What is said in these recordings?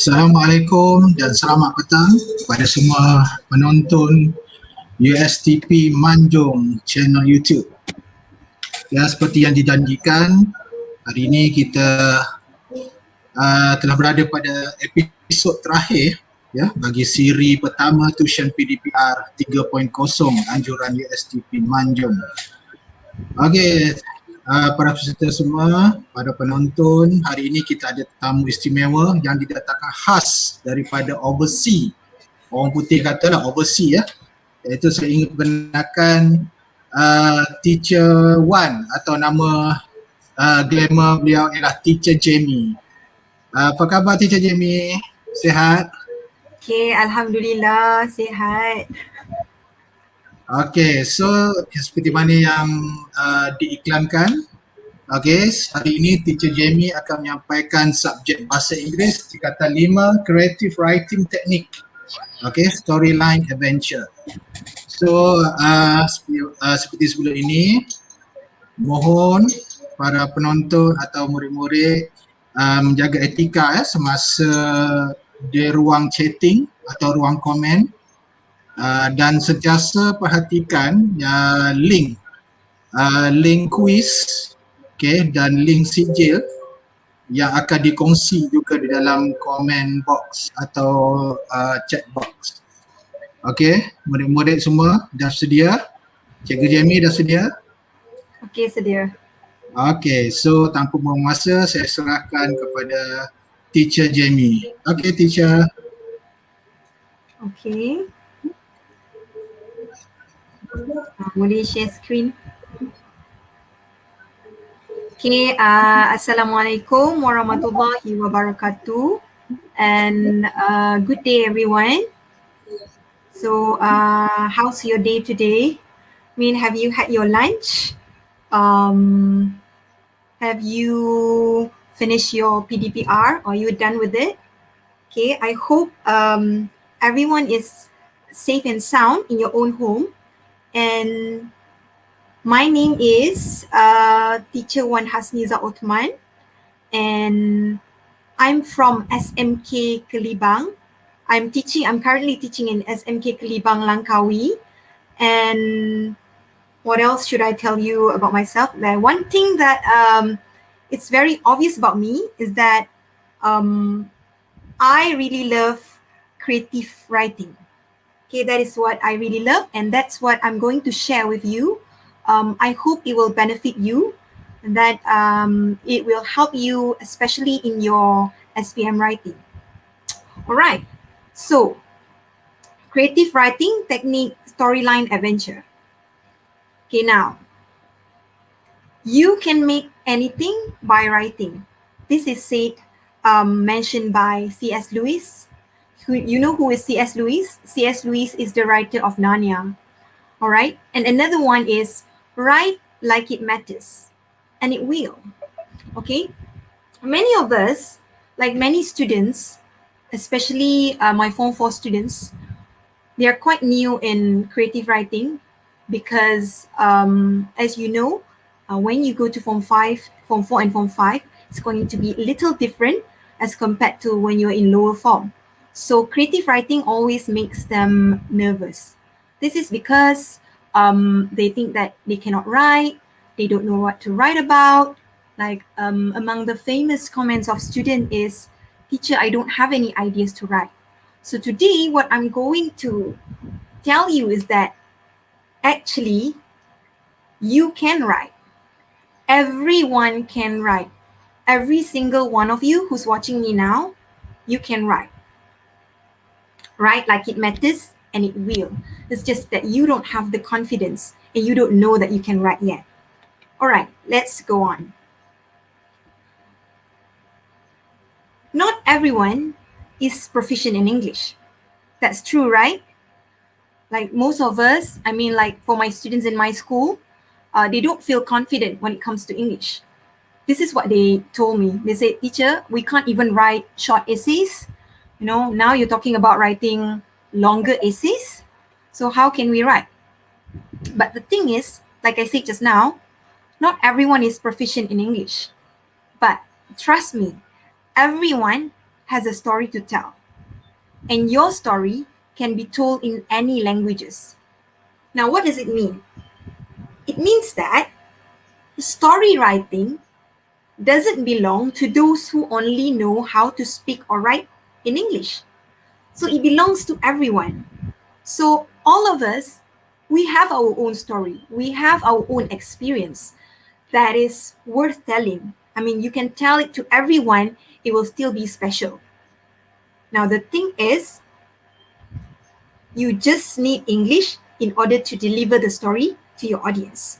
Assalamualaikum dan selamat petang kepada semua penonton USTP Manjung channel YouTube. Ya, seperti yang dijanjikan, hari ini kita telah berada pada episod terakhir ya bagi siri pertama Tuition PdPR 3.0 anjuran USTP Manjung. Okey, para peserta semua, para penonton, hari ini kita ada tetamu istimewa yang didatangkan khas daripada overseas. Orang putih katalah overseas ya. Iaitu saya ingin perkenalkan Teacher Wan atau nama glamour beliau ialah Teacher Jamie. Apa khabar Teacher Jamie? Sihat? Okay, Alhamdulillah sihat. Okay, so seperti mana yang diiklankan, okay, hari ini Teacher Jamie akan menyampaikan subjek Bahasa Inggeris tingkatan 5 Creative Writing Technique, okay, Storyline Adventure. So seperti sebelum ini, mohon para penonton atau murid-murid menjaga etika semasa di ruang chatting atau ruang komen. Dan sentiasa perhatikan link quiz, okay, dan link sijil yang akan dikongsi juga di dalam comment box atau chat box. Okay, murid-murid semua dah sedia? Cikgu Jamie dah sedia? Okay, sedia. Okay, so tanpa buang masa saya serahkan kepada Teacher Jamie. Okay, Teacher. Okay. Boleh share screen. Okay, Assalamualaikum warahmatullahi wabarakatuh and good day everyone. So how's your day today? I mean, have you had your lunch? Have you finished your PdPR? Are you done with it? Okay, I hope everyone is safe and sound in your own home. And my name is Teacher Wan Hasniza Othman, and I'm from SMK Kelibang. I'm currently teaching in SMK Kelibang Langkawi. And what else should I tell you about myself? One thing that it's very obvious about me is that I really love creative writing. Okay, that is what I really love, and that's what I'm going to share with you. I hope it will benefit you, and that it will help you, especially in your SPM writing. All right, so creative writing technique, storyline adventure. Okay, now you can make anything by writing. This is said, mentioned by C.S. Lewis. You know who is C.S. Lewis? C.S. Lewis is the writer of Narnia. All right. And another one is write like it matters, and it will. Okay. Many of us, like many students, especially my Form 4 students, they are quite new in creative writing because, as you know, when you go to Form 5, Form 4 and Form 5, it's going to be a little different as compared to when you're in lower form. So creative writing always makes them nervous. This is because they think that they cannot write, they don't know what to write about. Like among the famous comments of student is, "Teacher, I don't have any ideas to write." So today, what I'm going to tell you is that actually you can write. Everyone can write. Every single one of you who's watching me now, you can write. Write like it matters, and it will. It's just that you don't have the confidence and you don't know that you can write yet. All right, let's go on. Not everyone is proficient in English. That's true, right? Like most of us, I mean, like for my students in my school, they don't feel confident when it comes to English. This is what they told me. They said, "Teacher, we can't even write short essays. You know, now you're talking about writing longer essays. So how can we write?" But the thing is, like I said just now, not everyone is proficient in English. But trust me, everyone has a story to tell, and your story can be told in any languages. Now, what does it mean? It means that story writing doesn't belong to those who only know how to speak or write in English. So it belongs to everyone. So all of us, we have our own story. We have our own experience that is worth telling. I mean, you can tell it to everyone, it will still be special. Now, the thing is, you just need English in order to deliver the story to your audience.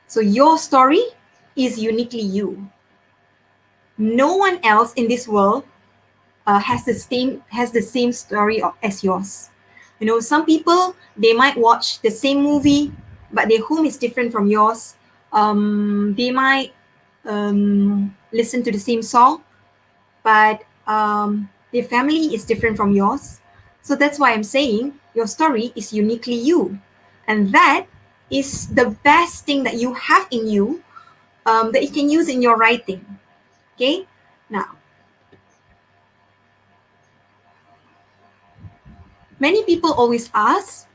So your story is uniquely you. No one else in this world has the same story as yours. You know, some people, they might watch the same movie, but their home is different from yours. They might listen to the same song, but their family is different from yours. So that's why I'm saying your story is uniquely you. And that is the best thing that you have in you, that you can use in your writing. Okay? Now, many people always ask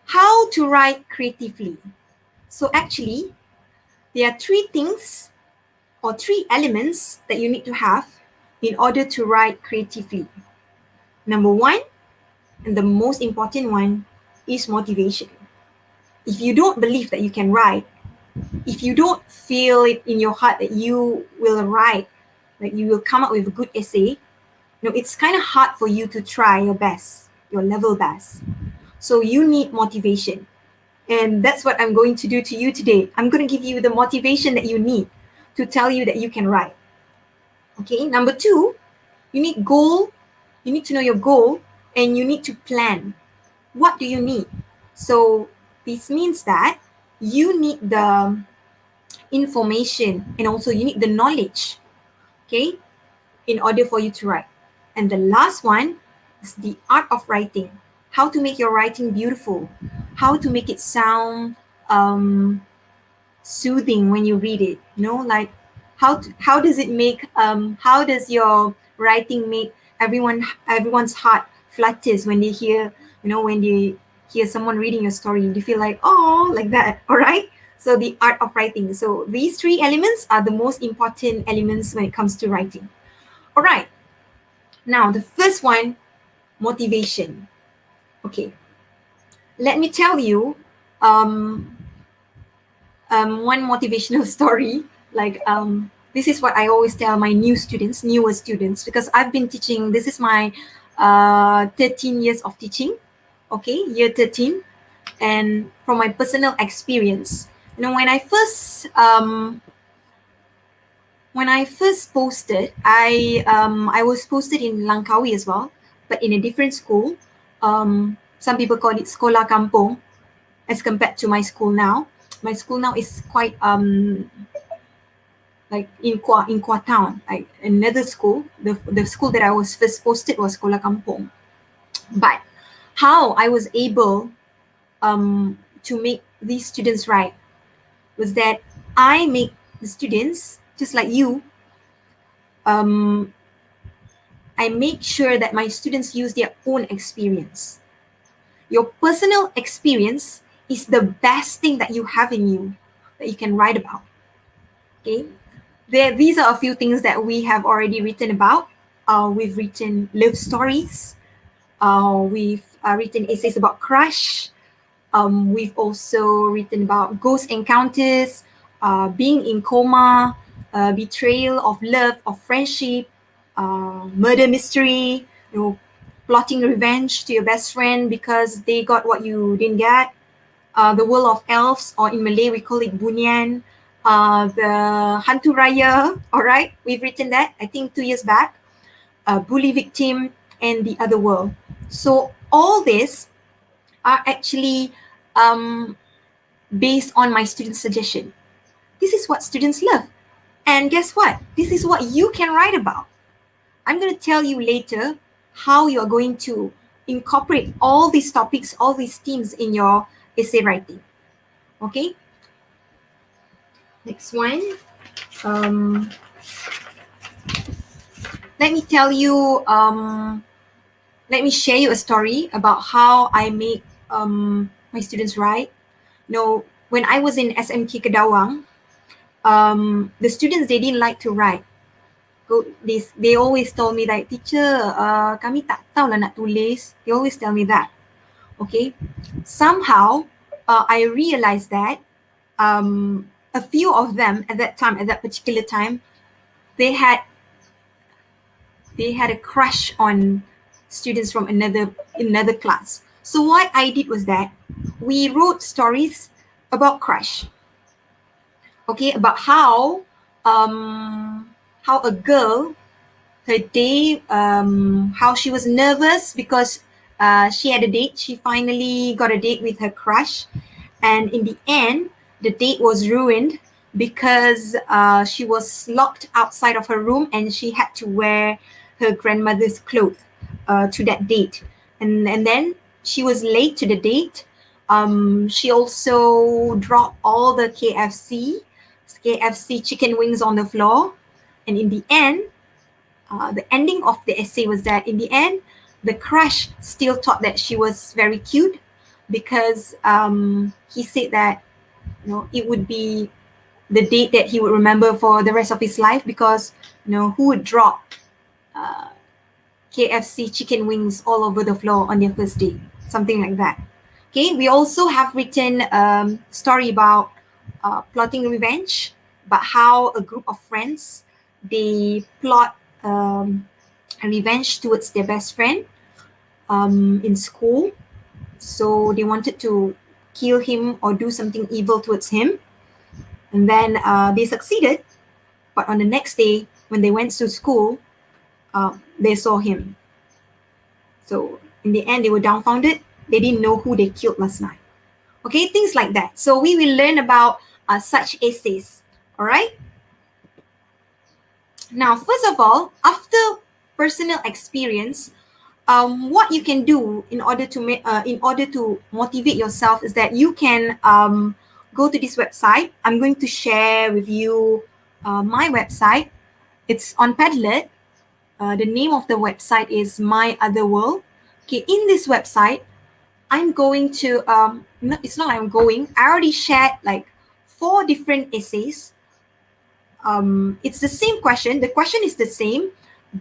how to write creatively. So actually, there are three things or three elements that you need to have in order to write creatively. Number one, and the most important one, is motivation. If you don't believe that you can write, if you don't feel it in your heart that you will write, that you will come up with a good essay, it's kind of hard for you to try your best, your level best. So you need motivation. And that's what I'm going to do to you today. I'm going to give you the motivation that you need to tell you that you can write. Okay, number two, you need goal. You need to know your goal, and you need to plan. What do you need? So this means that you need the information, and also you need the knowledge, okay, in order for you to write. And the last one is the art of writing. How to make your writing beautiful, how to make it sound soothing when you read it. Like how does it make how does your writing make everyone's heart flutters when they hear when they hear someone reading your story? You feel like, oh, like that. All right. So the art of writing. So these three elements are the most important elements when it comes to writing. All right. Now the first one, motivation. Okay. Let me tell you one motivational story. Like this is what I always tell my newer students, because I've been teaching. This is my 13 years of teaching. Okay, year 13, and from my personal experience, when I first posted, I was posted in Langkawi as well, but in a different school. Some people call it Sekolah Kampung, as compared to my school now. My school now is quite like in Kuah town, like another school. The school that I was first posted was Sekolah Kampung. But how I was able to make these students write was that I make the students, just like you, I make sure that my students use their own experience. Your personal experience is the best thing that you have in you that you can write about. Okay, these are a few things that we have already written about. We've written love stories. We've written essays about crush. We've also written about ghost encounters, being in coma, betrayal of love, of friendship, murder mystery, plotting revenge to your best friend because they got what you didn't get. The World of Elves, or in Malay we call it Bunyan. The Hantu Raya, all right, we've written that, I think 2 years back. Bully Victim, and The Other World. So all this are actually based on my students' suggestion. This is what students love. And guess what? This is what you can write about. I'm going to tell you later how you're going to incorporate all these topics, all these themes in your essay writing. Okay? Next one. Let me tell you, let me share you a story about how I make my students write. You know, when I was in SMK Kedawang, the students, they didn't like to write. They always told me like, teacher, kami tak tahu lah nak tulis. They always tell me that. Okay. Somehow, I realized that a few of them at that particular time, they had a crush on students from another class. So what I did was that we wrote stories about crush. Okay, about how a girl, her day, how she was nervous because she had a date. She finally got a date with her crush, and in the end, the date was ruined because she was locked outside of her room and she had to wear her grandmother's clothes to that date. And then she was late to the date. She also dropped all the KFC chicken wings on the floor. And in the end, the ending of the essay was that in the end, the crush still thought that she was very cute because he said that, you know, it would be the date that he would remember for the rest of his life because, you know, who would drop KFC chicken wings all over the floor on their first date, something like that. Okay, we also have written a story about plotting revenge, about how a group of friends, they plot a revenge towards their best friend in school. So they wanted to kill him or do something evil towards him. And then they succeeded. But on the next day, when they went to school, they saw him. So in the end, they were dumbfounded. They didn't know who they killed last night. Okay, things like that. So we will learn about such essays. All right. Now, first of all, after personal experience, what you can do in order to motivate yourself is that you can go to this website. I'm going to share with you my website. It's on Padlet. The name of the website is My Other World. Okay, in this website, I'm going to, no, it's not like I'm going, I already shared like 4 different essays. It's the same question. The question is the same,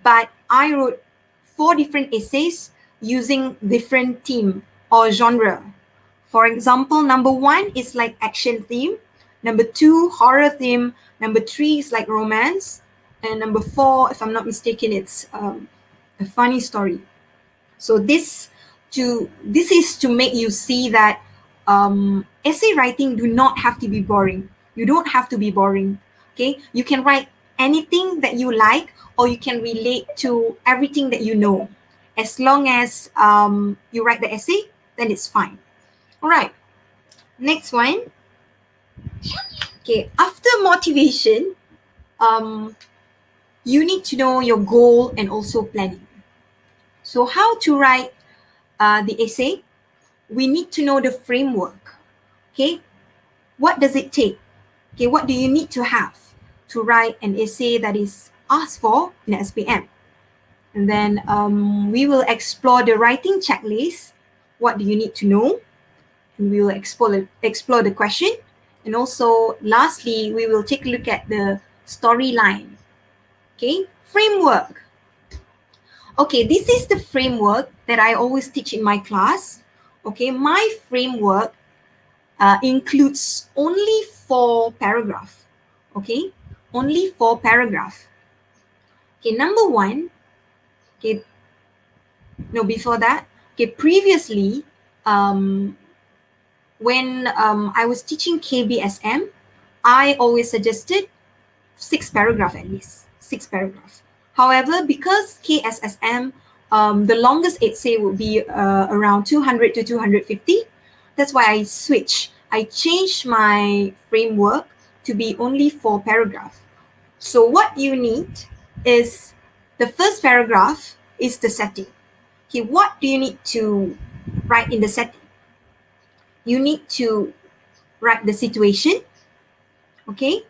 but I wrote 4 different essays using different theme or genre. For example, number 1 is like action theme. Number 2, horror theme. Number 3 is like romance. And number 4, if I'm not mistaken, it's a funny story. So this is to make you see that essay writing do not have to be boring. You don't have to be boring. Okay, you can write anything that you like, or you can relate to everything that you know. As long as you write the essay, then it's fine. All right. Next one. Okay, after motivation, you need to know your goal and also planning. So how to write the essay? We need to know the framework. Okay, what does it take? Okay, what do you need to have to write an essay that is asked for in SPM? And then we will explore the writing checklist. What do you need to know? And we will explore the question. And also, lastly, we will take a look at the storyline. Okay, framework. Okay, this is the framework that I always teach in my class. Okay, my framework includes only 4 paragraphs. Okay, only 4 paragraphs. Okay, number 1. Okay, no, before that. Okay, previously, when I was teaching KBSM, I always suggested 6 paragraphs at least, 6 paragraphs. However, because KSSM, the longest essay would be around 200 to 250. That's why I switched. I changed my framework to be only 4 paragraphs. So what you need is, the first paragraph is the setting. Okay, what do you need to write in the setting? You need to write the situation. Okay,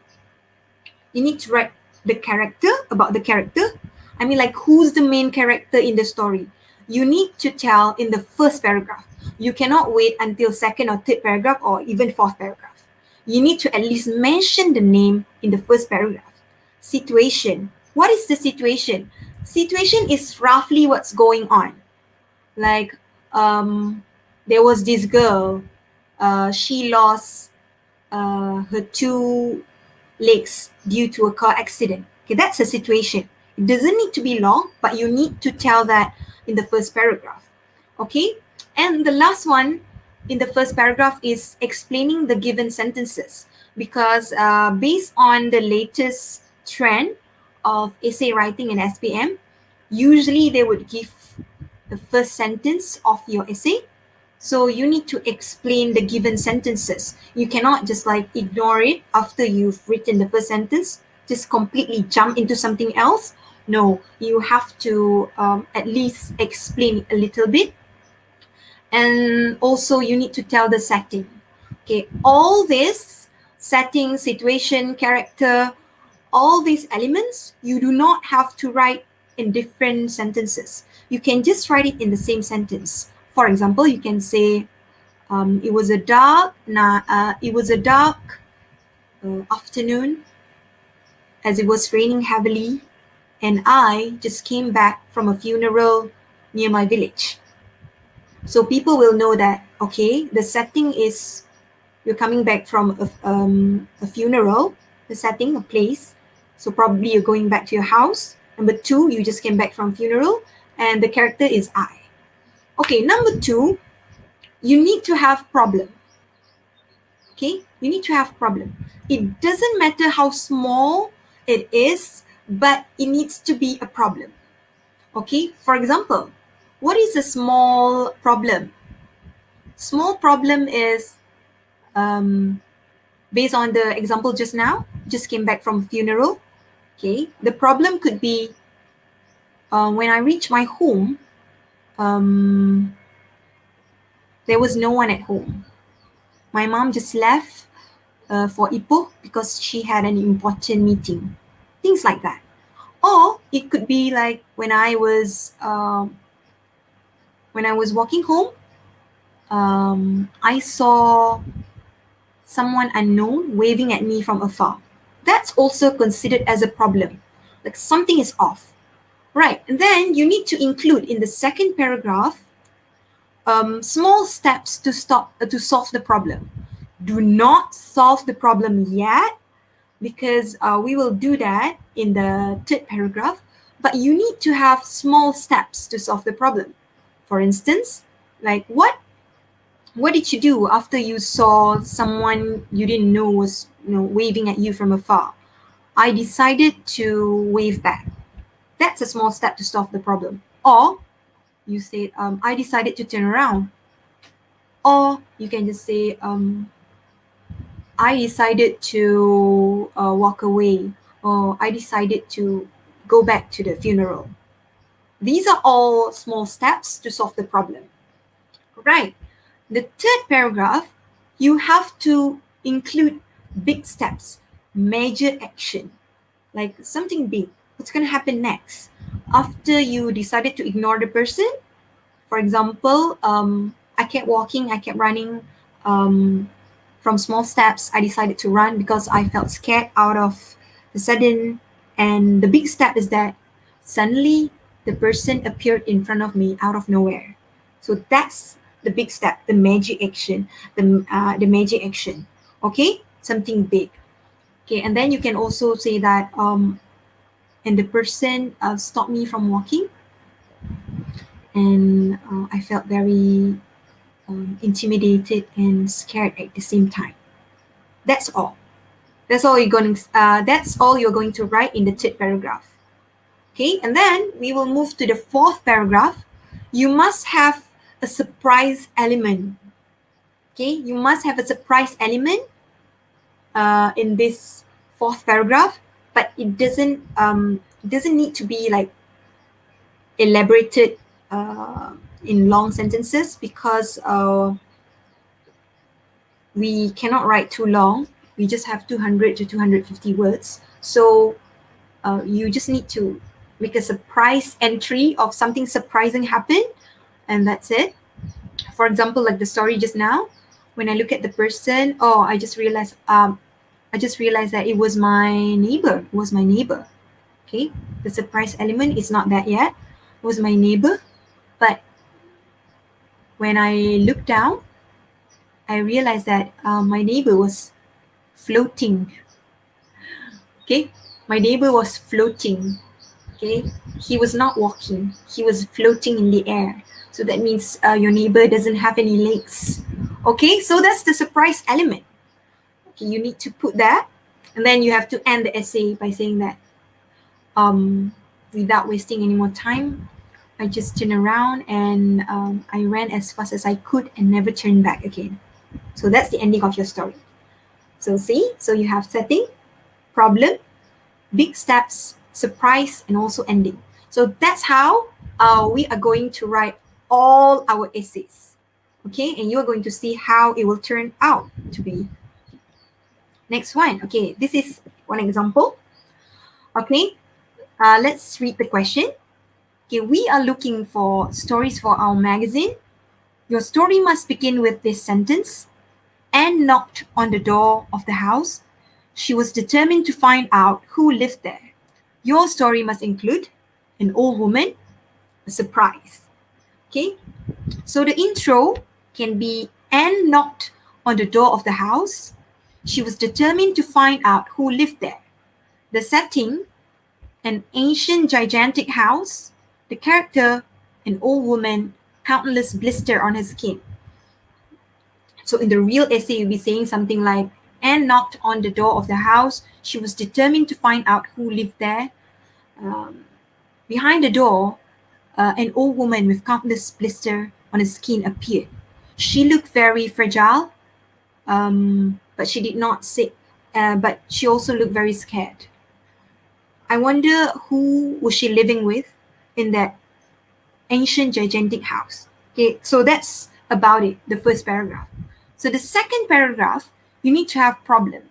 you need to write the character, about the character. I mean, like, who's the main character in the story? You need to tell in the first paragraph. You cannot wait until second or third paragraph or even fourth paragraph. You need to at least mention the name in the first paragraph. Situation. What is the situation? Situation is roughly what's going on. Like, there was this girl, she lost her two legs due to a car accident. Okay, that's a situation. It doesn't need to be long, but you need to tell that in the first paragraph. Okay, and the last one in the first paragraph is explaining the given sentences, because based on the latest trend of essay writing and SPM, usually they would give the first sentence of your essay. So you need to explain the given sentences. You cannot just like ignore it after you've written the first sentence, just completely jump into something else. No, you have to at least explain a little bit. And also you need to tell the setting. Okay, all this setting, situation, character, all these elements, you do not have to write in different sentences. You can just write it in the same sentence. For example, you can say, it was a dark afternoon as it was raining heavily, and I just came back from a funeral near my village. So people will know that, okay, the setting is you're coming back from a funeral, the setting, a place. So probably you're going back to your house. Number two, you just came back from funeral, and the character is I. Okay, number two, you need to have problem. Okay, you need to have problem. It doesn't matter how small it is, but it needs to be a problem. Okay, for example, what is a small problem? Small problem is, based on the example just now, just came back from funeral. Okay, the problem could be, when I reach my home, there was no one at home. My mom just left for Ipoh because she had an important meeting. Things like that. Or it could be like when I was walking home, I saw someone unknown waving at me from afar. That's also considered as a problem. Like something is off. Right. And then you need to include in the second paragraph small steps to solve the problem. Do not solve the problem yet, because we will do that in the third paragraph. But you need to have small steps to solve the problem. For instance, like what did you do after you saw someone you didn't know was waving at you from afar? I decided to wave back. That's a small step to solve the problem. Or you say, I decided to turn around. Or you can just say, I decided to walk away, or I decided to go back to the funeral. These are all small steps to solve the problem. Right. The third paragraph, you have to include big steps, major action, like something big. What's going to happen next? After you decided to ignore the person, for example, I kept walking, I kept running. From small steps, I decided to run because I felt scared out of the sudden. And the big step is that suddenly the person appeared in front of me out of nowhere. So that's the big step, the magic action, the magic action. Okay, something big. Okay, and then you can also say that, and the person stopped me from walking, and I felt very intimidated and scared at the same time. That's all. That's all you're going to write in the third paragraph. Okay, and then we will move to the fourth paragraph. You must have a surprise element. Okay, you must have a surprise element in this fourth paragraph, but it doesn't need to be like elaborated in long sentences, because we cannot write too long. We just have 200 to 250 words. So You just need to make a surprise entry of something surprising happened, and that's it. For example, like the story just now, when I look at the person, oh, I just realized that it was my neighbor. It was my neighbor. Okay, the surprise element is not that yet. It was my neighbor, but when I looked down, I realized that my neighbor was floating. Okay, my neighbor was floating. Okay, he was not walking, he was floating in the air. So that means your neighbor doesn't have any legs. Okay, so that's the surprise element. Okay, you need to put that, and then you have to end the essay by saying that without wasting any more time, I just turned around and I ran as fast as I could and never turned back again. So that's the ending of your story. So see, so you have setting, problem, big steps, surprise, and also ending. So that's how we are going to write all our essays. Okay, and you're going to see how it will turn out to be. Next one. Okay, this is one example. Okay, let's read the question. Okay, we are looking for stories for our magazine. Your story must begin with this sentence. Anne knocked on the door of the house. She was determined to find out who lived there. Your story must include an old woman, a surprise. Okay, so the intro can be Anne knocked on the door of the house. She was determined to find out who lived there. The setting, an ancient gigantic house. The character, an old woman, countless blister on her skin. So in the real essay, you'll be saying something like, Anne knocked on the door of the house. She was determined to find out who lived there. Behind the door, an old woman with countless blisters on her skin appeared. She looked very fragile, but she did not say. But she also looked very scared. I wonder who was she living with in that ancient gigantic house. Okay, so that's about it, the first paragraph. So the second paragraph, you need to have problem.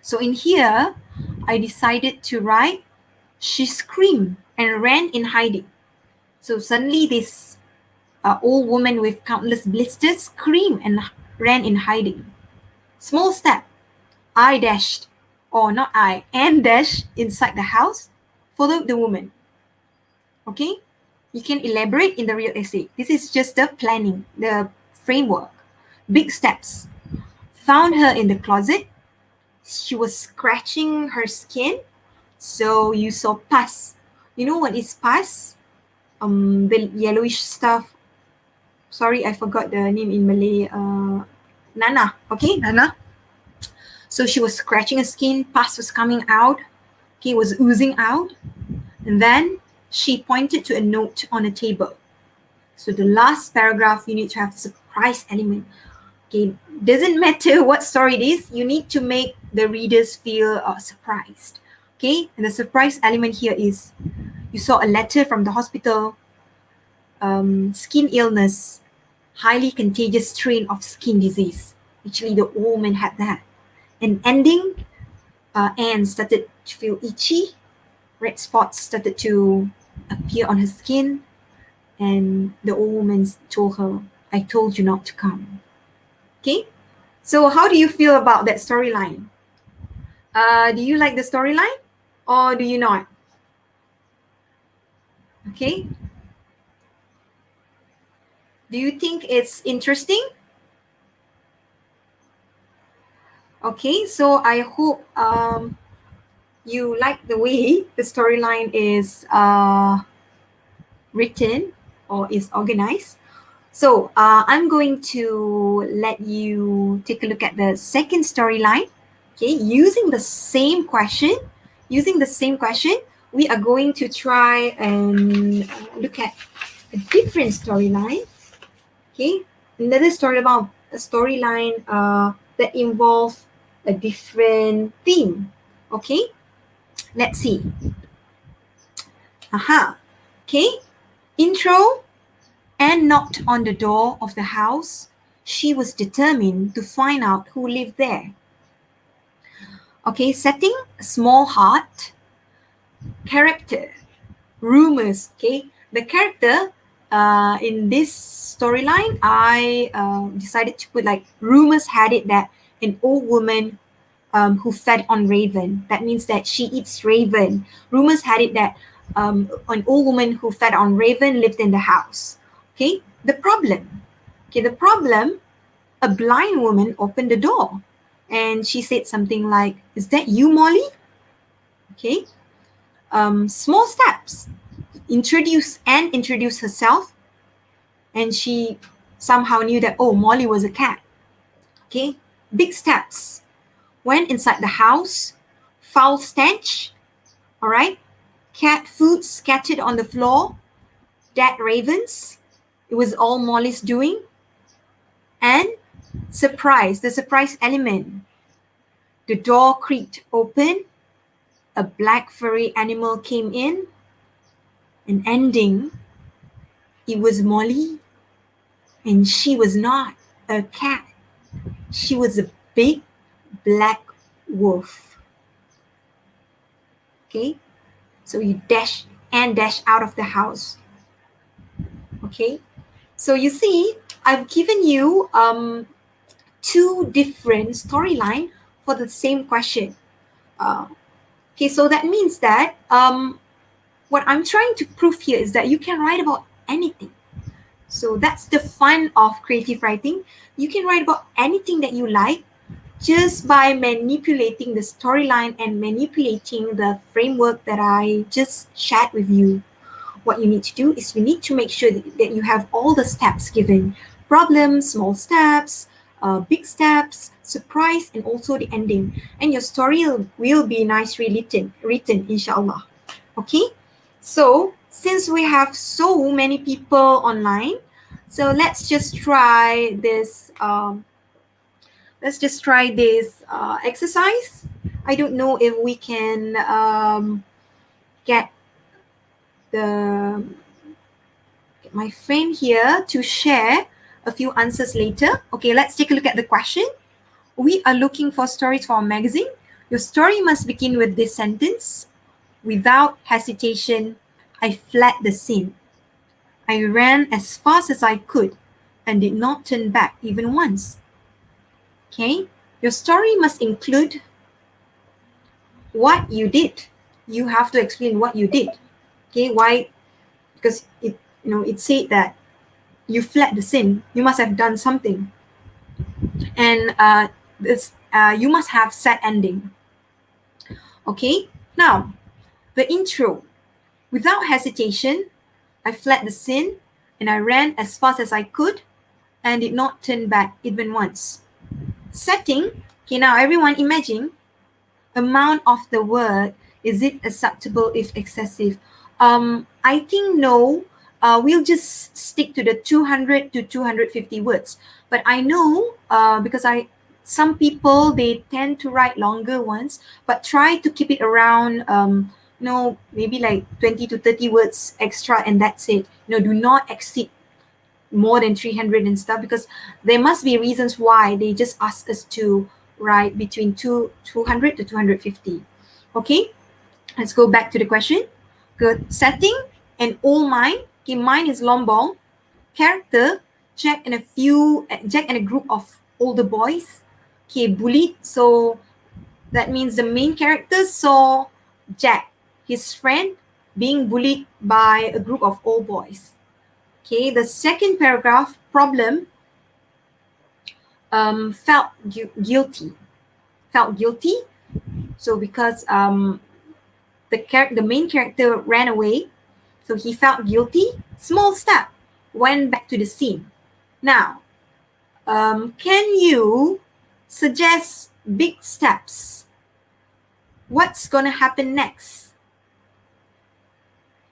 So in here, I decided to write, she screamed and ran in hiding. So suddenly this old woman with countless blisters screamed and ran in hiding. Small step, I dashed, or not I, Anne dashed inside the house, followed the woman. Okay, you can elaborate in the real essay. This is just the planning, the framework. Big steps. Found her in the closet. She was scratching her skin. So you saw pus. You know what is pus? The yellowish stuff. Sorry, I forgot the name in Malay. Nana. Okay, Nana. So she was scratching her skin. Pus was coming out. Okay, it was oozing out. And then she pointed to a note on a table. So the last paragraph, you need to have surprise element. Okay, doesn't matter what story it is, you need to make the readers feel surprised. Okay, and the surprise element here is you saw a letter from the hospital, skin illness, highly contagious strain of skin disease. Actually, the old woman had that. And ending, Anne started to feel itchy, red spots started to appear on her skin, and the old woman told her, I told you not to come. Okay, so how do you feel about that storyline? Do you like the storyline or do you not? Okay, do you think it's interesting? Okay, so I hope you like the way the storyline is written or is organized. So I'm going to let you take a look at the second storyline. Okay, using the same question, we are going to try and look at a different storyline. Okay, another storyline that involves a different theme. Okay, let's see. Okay, intro. Anne knocked on the door of the house. She was determined to find out who lived there. Okay, setting, a small hut. character, rumors. Okay, the character in this storyline, I decided to put like rumors had it that an old woman who fed on raven. That means that she eats raven. Rumors had it that an old woman who fed on raven lived in the house. Okay, the problem. Okay, the problem. A blind woman opened the door, and she said something like, "Is that you, Molly?" Okay. Small steps. Introduce herself, and she somehow knew that, oh, Molly was a cat. Okay. Big steps. Went inside the house. Foul stench. All right. Cat food scattered on the floor. Dead ravens. It was all Molly's doing. And surprise, the surprise element. The door creaked open. A black furry animal came in. An ending. It was Molly, and she was not a cat. She was a big black wolf. Okay, so you dash out of the house. Okay, so you see, I've given you two different storyline for the same question. Okay, so that means that what I'm trying to prove here is that you can write about anything. So that's the fun of creative writing. You can write about anything that you like just by manipulating the storyline and manipulating the framework that I just shared with you. What you need to do is you need to make sure that you have all the steps given. Problems, small steps, big steps, surprise, and also the ending. And your story will be nicely written, inshallah. Okay? So, since we have so many people online, so let's just try this exercise. I don't know if we can get my friend here to share a few answers later. Okay, let's take a look at the question. We are looking for stories for a magazine. Your story must begin with this sentence. Without hesitation, I fled the scene. I ran as fast as I could and did not turn back even once. Okay, your story must include what you did. You have to explain what you did. Okay, why? Because it said that you fled the scene. You must have done something, and you must have sad ending. Okay, now the intro. Without hesitation, I fled the scene and I ran as fast as I could and did not turn back even once. Setting. Okay, now everyone imagine amount of the word. Is it acceptable if excessive? I think no. We'll just stick to the 200 to 250 words. But I know because some people, they tend to write longer ones, but try to keep it around maybe like 20 to 30 words extra, and that's it. Do not exceed more than 300 and stuff, because there must be reasons why they just ask us to write between 200 to 250. Okay, let's go back to the question. Good. Setting, an old mine. Okay, mine is Lombong. Character, Jack and a group of older boys. Okay, bullied. So that means the main character saw Jack, his friend, being bullied by a group of old boys. Okay, the second paragraph, problem, felt guilty. Felt guilty. So because the main character ran away, so he felt guilty. Small step, went back to the scene. Now, can you suggest big steps? What's gonna happen next?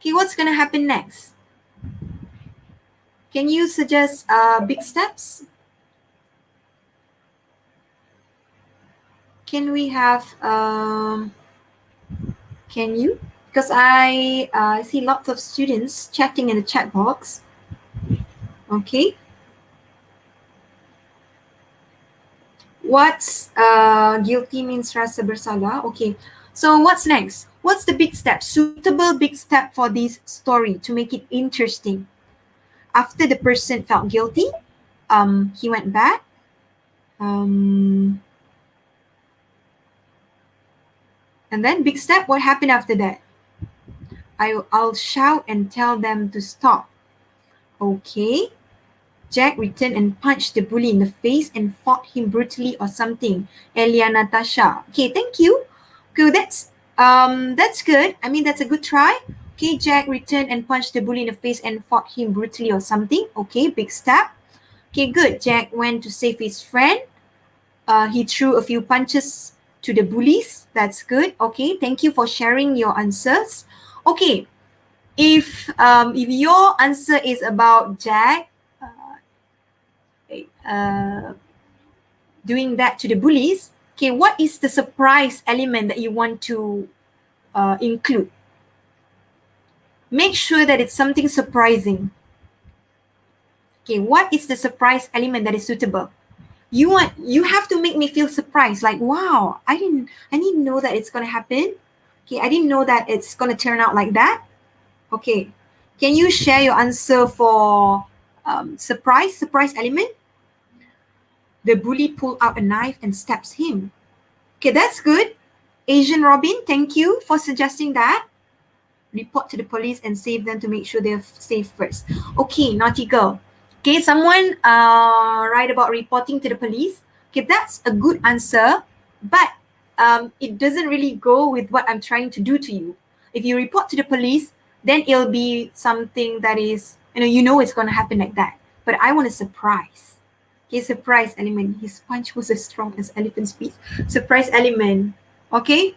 Okay, what's gonna happen next? Can you suggest big steps? Can we have, can you? Because I see lots of students chatting in the chat box. Okay. What's guilty means rasa bersalah? Okay. So what's next? What's the big step? Suitable big step for this story to make it interesting. After the person felt guilty, he went back. And then big step, what happened after that? I'll shout and tell them to stop. Okay. Jack returned and punched the bully in the face and fought him brutally or something. Elia Natasha. Okay, thank you. Okay, that's good. I mean, that's a good try. Okay, Jack returned and punched the bully in the face and fought him brutally or something. Okay, big step. Okay, good. Jack went to save his friend. He threw a few punches to the bullies. That's good. Okay, thank you for sharing your answers. Okay, if your answer is about Jack doing that to the bullies, okay, what is the surprise element that you want to include? Make sure that it's something surprising. Okay, what is the surprise element that is suitable? You have to make me feel surprised, like, wow, I didn't know that it's gonna happen. Okay, I didn't know that it's gonna turn out like that. Okay, can you share your answer for surprise element? The bully pulled out a knife and stabs him. Okay, that's good. Asian Robin, thank you for suggesting that. Report to the police and save them to make sure they're safe first. Okay, naughty girl. Okay, someone write about reporting to the police. Okay, that's a good answer, but it doesn't really go with what I'm trying to do to you. If you report to the police, then it'll be something that is, you know it's going to happen like that. But I want a surprise. Okay, surprise element. His punch was as strong as elephant's feet. Surprise element. Okay,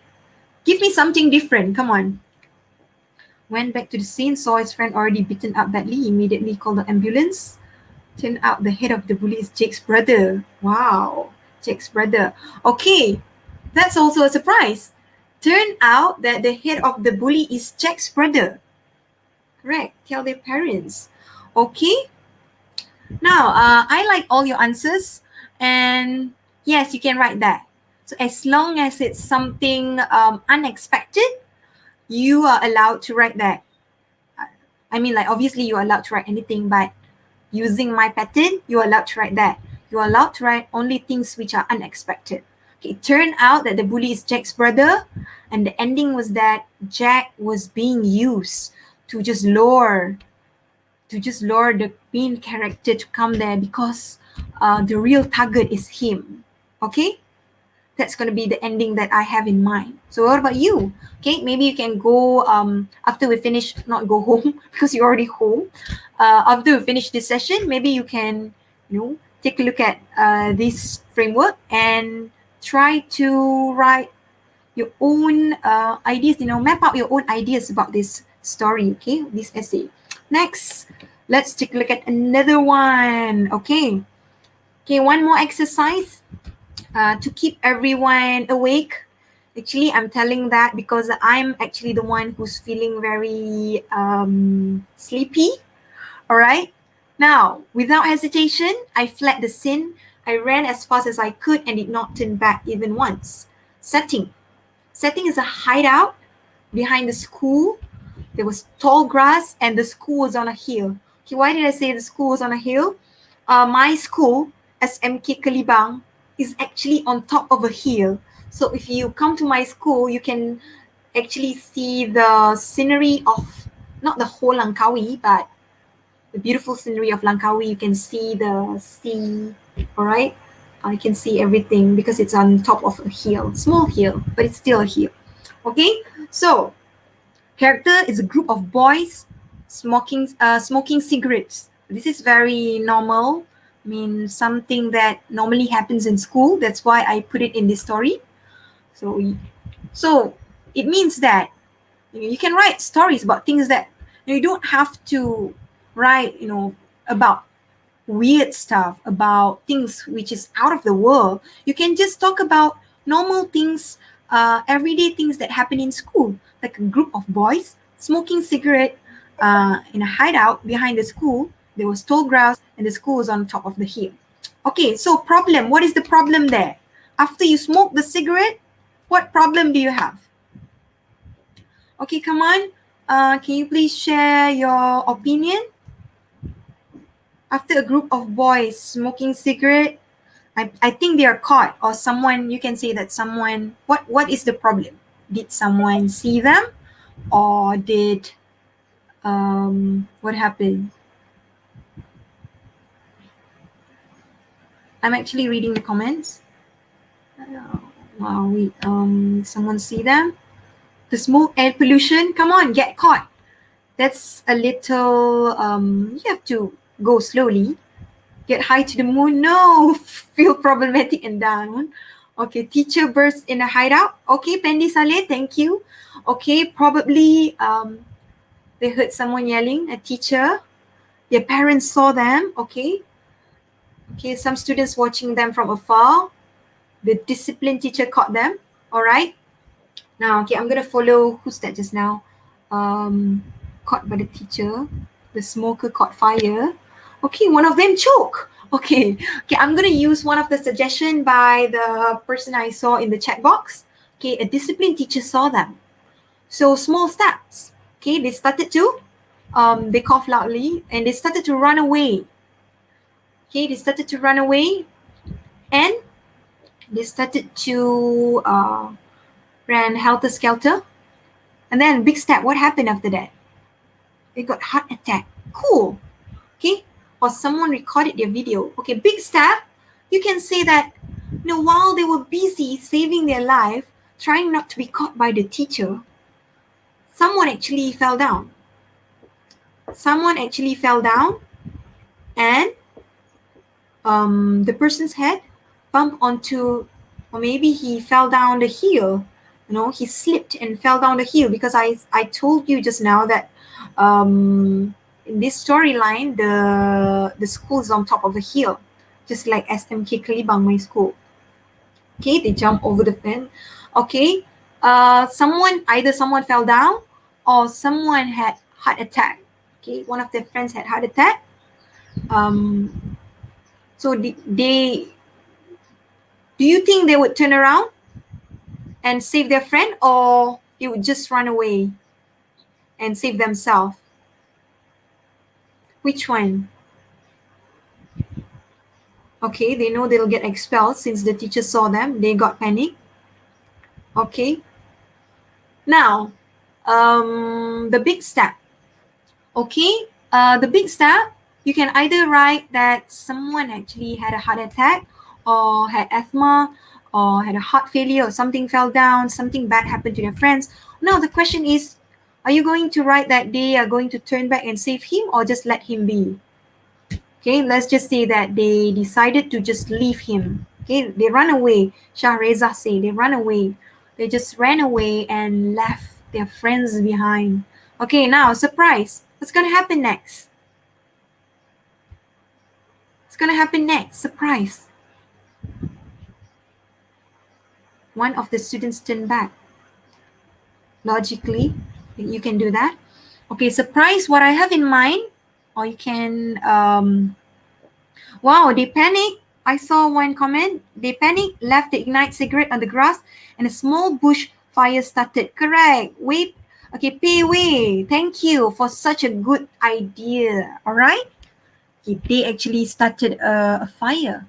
give me something different. Come on. Went back to the scene, saw his friend already beaten up badly, immediately called the ambulance. Turned out the head of the bully is Jake's brother. Wow, Jake's brother. Okay, that's also a surprise. Turned out that the head of the bully is Jack's brother. Correct, tell their parents. Okay, now I like all your answers, and yes, you can write that. So as long as it's something unexpected, you are allowed to write that. I mean, like, obviously you're allowed to write anything, but using my pattern, you're allowed to write that. You're allowed to write only things which are unexpected. Okay, it turned out that the bully is Jack's brother, and the ending was that Jack was being used to just lure the main character to come there because the real target is him. Okay? That's going to be the ending that I have in mind. So what about you? Okay, maybe you can go after we finish, not go home because you're already home. After we finish this session, maybe you can, take a look at this framework and try to write your own ideas, map out your own ideas about this story, okay, this essay. Next, let's take a look at another one, okay. Okay, one more exercise. To keep everyone awake. Actually, I'm telling that because I'm actually the one who's feeling very sleepy. All right. Now, without hesitation, I fled the scene. I ran as fast as I could and did not turn back even once. Setting. Setting is a hideout behind the school. There was tall grass and the school was on a hill. Okay, why did I say the school was on a hill? My school, SMK Kelibang, is actually on top of a hill. So if you come to my school, you can actually see the scenery of, not the whole Langkawi, but the beautiful scenery of Langkawi. You can see the sea, all right? You can see everything because it's on top of a hill, small hill, but it's still a hill. Okay, so character is a group of boys smoking cigarettes. This is very normal. I mean, something that normally happens in school. That's why I put it in this story. So it means that you can write stories about things that you don't have to write, about weird stuff, about things which is out of the world. You can just talk about normal things, everyday things that happen in school, like a group of boys smoking cigarette in a hideout behind the school. There was tall grass and the school was on top of the hill. Okay, so problem. What is the problem there? After you smoke the cigarette, what problem do you have? Okay, come on. Can you please share your opinion? After a group of boys smoking cigarette, I think they are caught, or someone, you can say that someone, what is the problem? Did someone see them, or did, what happened? I'm actually reading the comments. Wow, someone see them? The smoke, air pollution, come on, get caught. That's a little, you have to go slowly. Get high to the moon, no, feel problematic and down. Okay, teacher burst in a hideout. Okay, Pendi Saleh, thank you. Okay, probably they heard someone yelling, a teacher. Their parents saw them, okay. Okay, some students watching them from afar. The discipline teacher caught them, all right. Now, okay, I'm gonna follow, who's that just now? Caught by the teacher. The smoker caught fire. Okay, one of them choke. Okay, I'm gonna use one of the suggestion by the person I saw in the chat box. Okay, a discipline teacher saw them. So small steps. Okay, they started to, they cough loudly and they started to run away. Okay, they started to run away and they started to ran helter-skelter. And then big step, what happened after that? They got heart attack. Cool. Okay, or someone recorded their video. Okay, big step, you can say that, you know, while they were busy saving their life, trying not to be caught by the teacher, someone actually fell down. Someone actually fell down and the person's head bumped onto, or maybe he fell down the hill. You know, he slipped and fell down the hill, because I told you just now that in this storyline, the school is on top of a hill, just like SMK Kelibang, my school. Okay, they jump over the fence. Okay, either someone fell down or someone had heart attack. Okay, one of their friends had heart attack. So do you think they would turn around and save their friend, or they would just run away and save themselves? Which one? Okay, they know they'll get expelled since the teacher saw them. They got panic. Okay. Now, the big step. Okay, the big step, you can either write that someone actually had a heart attack or had asthma or had a heart failure or something fell down, something bad happened to their friends. Now, the question is, are you going to write that they are going to turn back and save him, or just let him be? Okay, let's just say that they decided to just leave him. Okay, they run away. Shah Reza say they run away. They just ran away and left their friends behind. Okay, now surprise. What's gonna happen next? What's gonna happen next? Surprise. One of the students turned back. Logically, you can do that. Okay, surprise, what I have in mind, or you can, wow, they panic. I saw one comment. They panic, left the ignite cigarette on the grass, and a small bush fire started. Correct. Wait. Okay, Pei Wei, thank you for such a good idea. All right. Okay, they actually started a fire,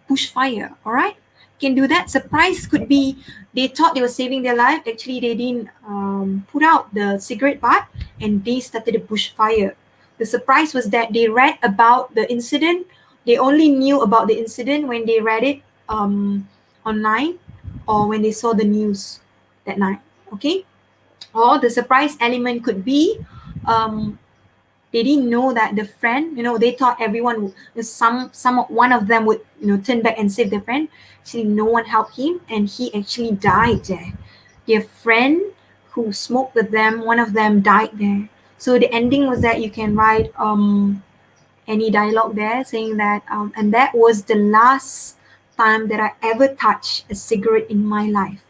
bushfire. All right, can do that. Surprise could be they thought they were saving their life. Actually, they didn't put out the cigarette butt, and they started a bushfire. The surprise was that they read about the incident. They only knew about the incident when they read it online or when they saw the news that night. Okay, or the surprise element could be they didn't know that the friend, you know, they thought everyone, one of them would, you know, turn back and save their friend. Actually, no one helped him, and he actually died there. Their friend who smoked with them, one of them died there. So the ending was that you can write any dialogue there saying that, and that was the last time that I ever touched a cigarette in my life.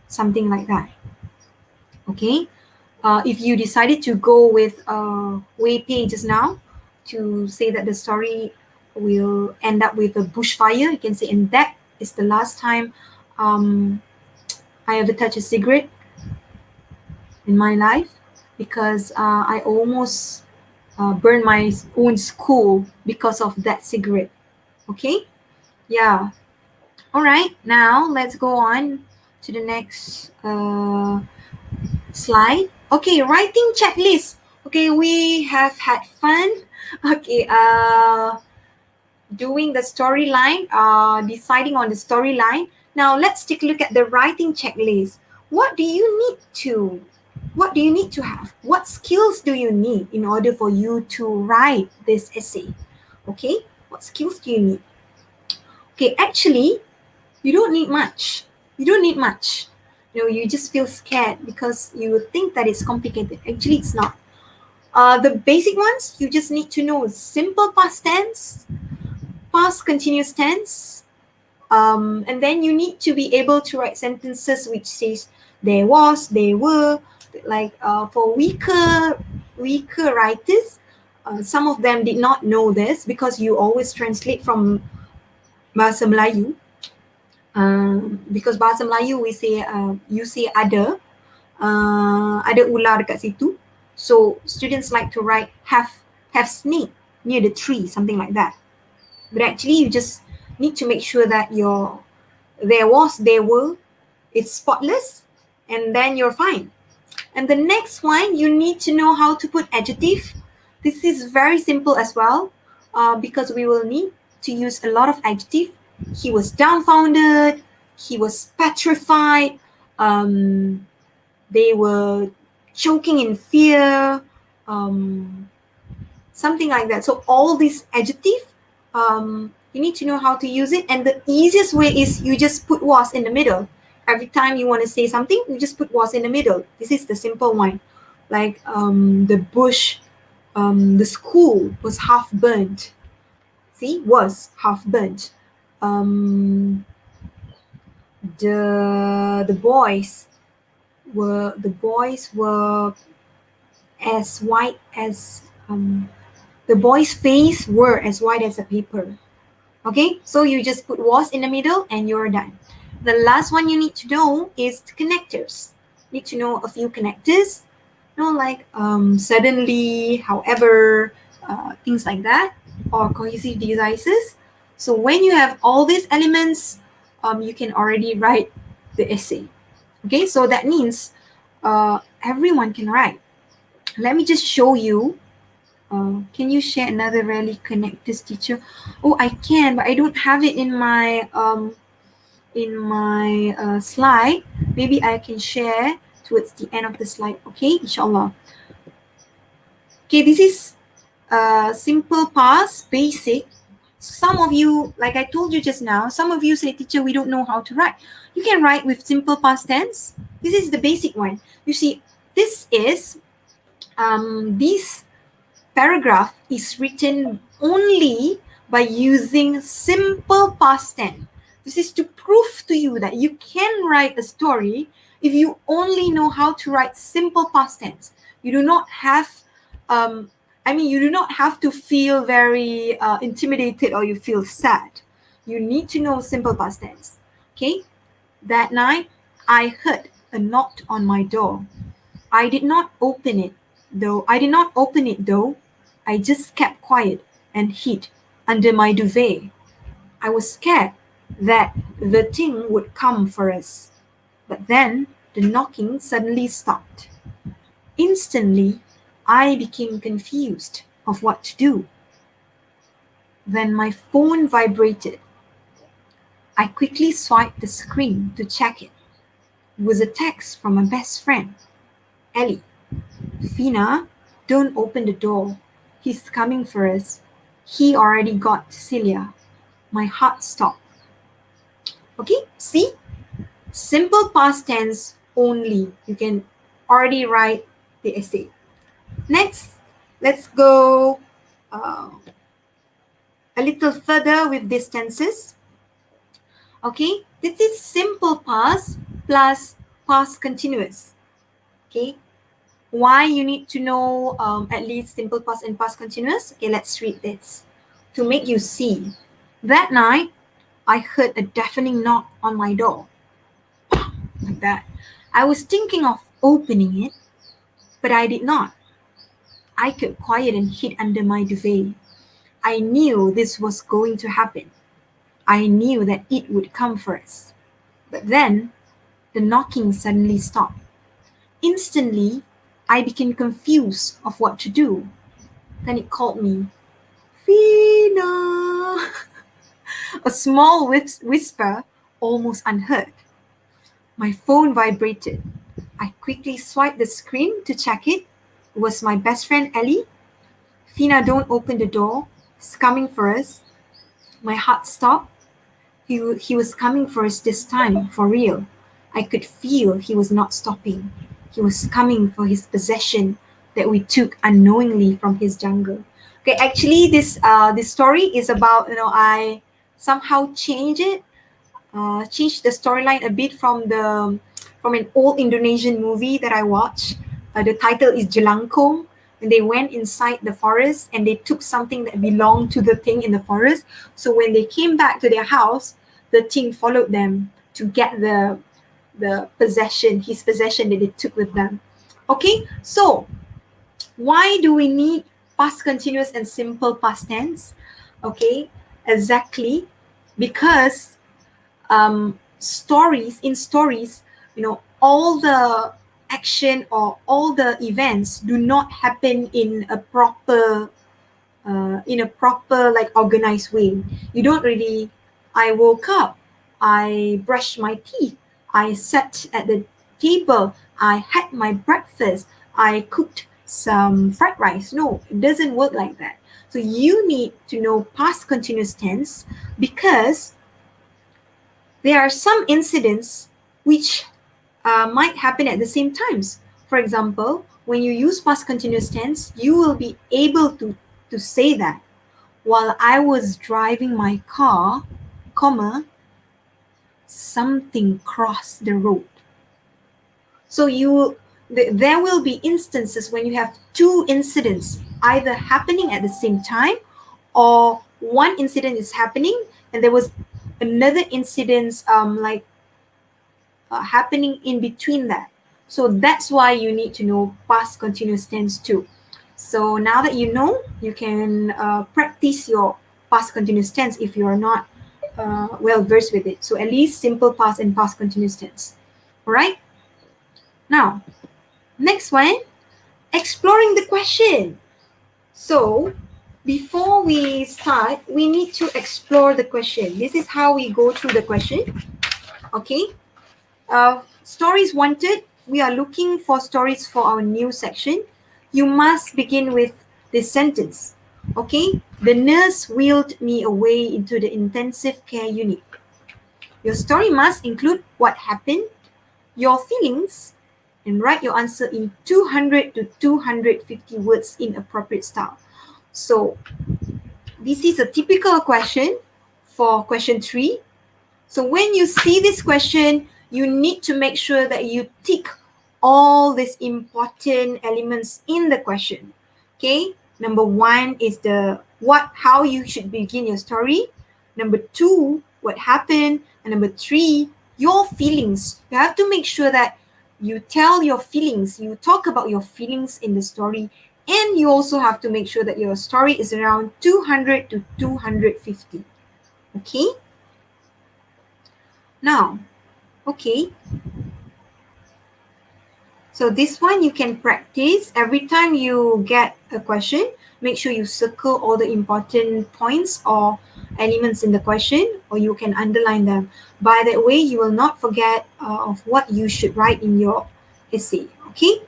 Something like that. Okay. If you decided to go with Wei Pei just now to say that the story will end up with a bushfire, you can say, and that is the last time I ever touched a cigarette. in my life because I almost burned my own school because of that cigarette. Okay, yeah. All right, now let's go on to the next slide. Okay, writing checklist. Okay, we have had fun. Okay, doing the storyline, deciding on the storyline. Now let's take a look at the writing checklist. What do you need to? What do you need to have? What skills do you need in order for you to write this essay? Okay, what skills do you need? Okay, actually, you don't need much. You don't need much. You know, you just feel scared because you think that it's complicated. Actually, it's not. The basic ones, you just need to know simple past tense, past continuous tense, and then you need to be able to write sentences which says there was, there were. Like for weaker writers, some of them did not know this because you always translate from Bahasa Melayu. Because Bahasa Melayu we say you say ada ular dekat situ. So students like to write have snake near the tree, something like that. But actually you just need to make sure that your there was, there were, it's spotless, and then you're fine. And the next one, you need to know how to put adjective. This is very simple as well, because we will need to use a lot of adjective. He was dumbfounded, he was petrified, they were choking in fear, something like that. So all these adjective, you need to know how to use it. And the easiest way is you just put was in the middle. Every time you want to say something, you just put was in the middle. This is the simple one. Like the bush, the school was half burnt. See, was half burnt. The boys were as white as the boy's face were as white as a paper. Okay, so you just put was in the middle and you're done. The last one you need to know is the connectors. You need to know a few connectors, like suddenly, however, things like that, or cohesive devices. So when you have all these elements, you can already write the essay. Okay, so that means everyone can write. Let me just show you. Can you share another rally connectors, teacher? Oh, I can, but I don't have it in my slide. Maybe I can share towards the end of the slide. Okay, inshallah. Okay, this is simple past, basic. Some of you, like I told you just now, some of you say, teacher, we don't know how to write. You can write with simple past tense. This is the basic one. You see, this is this paragraph is written only by using simple past tense. This is to prove to you that you can write a story if you only know how to write simple past tense. You do not have, you do not have to feel very intimidated or you feel sad. You need to know simple past tense. Okay? That night, I heard a knock on my door. I did not open it, though. I just kept quiet and hid under my duvet. I was scared that the thing would come for us. But then the knocking suddenly stopped. Instantly, I became confused of what to do. Then my phone vibrated. I quickly swiped the screen to check it. It was a text from my best friend, Ellie. Fina, don't open the door. He's coming for us. He already got Celia. My heart stopped. Okay, see? Simple past tense only. You can already write the essay. Next, let's go a little further with these tenses. Okay, this is simple past plus past continuous. Okay, why you need to know at least simple past and past continuous? Okay, let's read this to make you see. That night, I heard a deafening knock on my door. Like that. I was thinking of opening it, But I did not. I kept quiet and hid under my duvet. I knew this was going to happen. I knew that it would come first. But then, the knocking suddenly stopped. Instantly, I became confused of what to do. Then it called me, Fina! A small whisper, almost unheard. My phone vibrated. I quickly swiped the screen to check it. It was my best friend Ellie. Fina, don't open the door. He's coming for us. My heart stopped. He was coming for us this time, for real. I could feel he was not stopping. He was coming for his possession that we took unknowingly from his jungle. Okay, actually, this story is about, I somehow changed the storyline a bit from an old Indonesian movie that I watched. The title is Jelangkung, and they went inside the forest and they took something that belonged to the thing in the forest. So when they came back to their house, the thing followed them to get his possession that they took with them. Okay, so why do we need past continuous and simple past tense? Okay, exactly because stories, all the action or all the events do not happen in a proper like organized way. You don't really, I woke up, I brushed my teeth, I sat at the table, I had my breakfast, I cooked some fried rice. No, it doesn't work like that. So you need to know past continuous tense because there are some incidents which might happen at the same times. For example, when you use past continuous tense, you will be able to say that while I was driving my car, comma, something crossed the road. So there will be instances when you have two incidents either happening at the same time, or one incident is happening and there was another incident happening in between that. So that's why you need to know past continuous tense too. So now that you know, you can practice your past continuous tense if you are not well versed with it. So at least simple past and past continuous tense. All right. Now, next one, exploring the question. So before we start, we need to explore the question. This is how we go through the question. Okay. Stories wanted. We are looking for stories for our new section. You must begin with this sentence. Okay. The nurse wheeled me away into the intensive care unit. Your story must include what happened, your feelings, and write your answer in 200 to 250 words in appropriate style. So this is a typical question for question 3. So when you see this question, you need to make sure that you tick all these important elements in the question. Okay, number 1 is how you should begin your story. Number 2, what happened. And number 3, your feelings. You have to make sure that you tell your feelings, you talk about your feelings in the story, and you also have to make sure that your story is around 200 to 250. Okay? Now, okay. So this one you can practice. Every time you get a question, make sure you circle all the important points or elements in the question, or you can underline them. By that way, you will not forget of what you should write in your essay. Okay?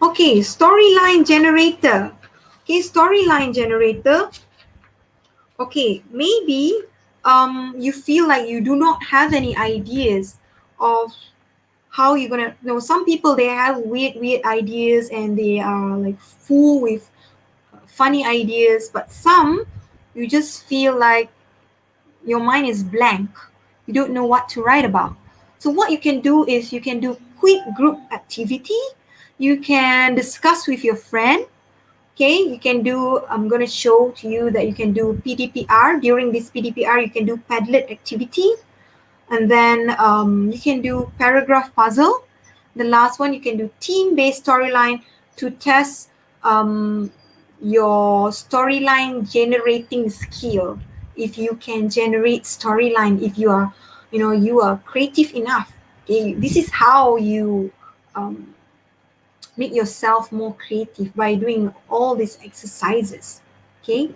Okay, storyline generator. Okay, storyline generator. Okay, maybe you feel like you do not have any ideas of how you're gonna some people, they have weird ideas and they are like full with funny ideas, but some you just feel like your mind is blank, you don't know what to write about. So what you can do is you can do quick group activity, you can discuss with your friend. Okay, you can do, I'm going to show to you that you can do PDPR. During this PDPR, you can do Padlet activity. And then you can do paragraph puzzle. The last one, you can do team-based storyline to test your storyline generating skill. If you can generate storyline, if you are, you are creative enough. Okay, this is how you make yourself more creative by doing all these exercises. Okay.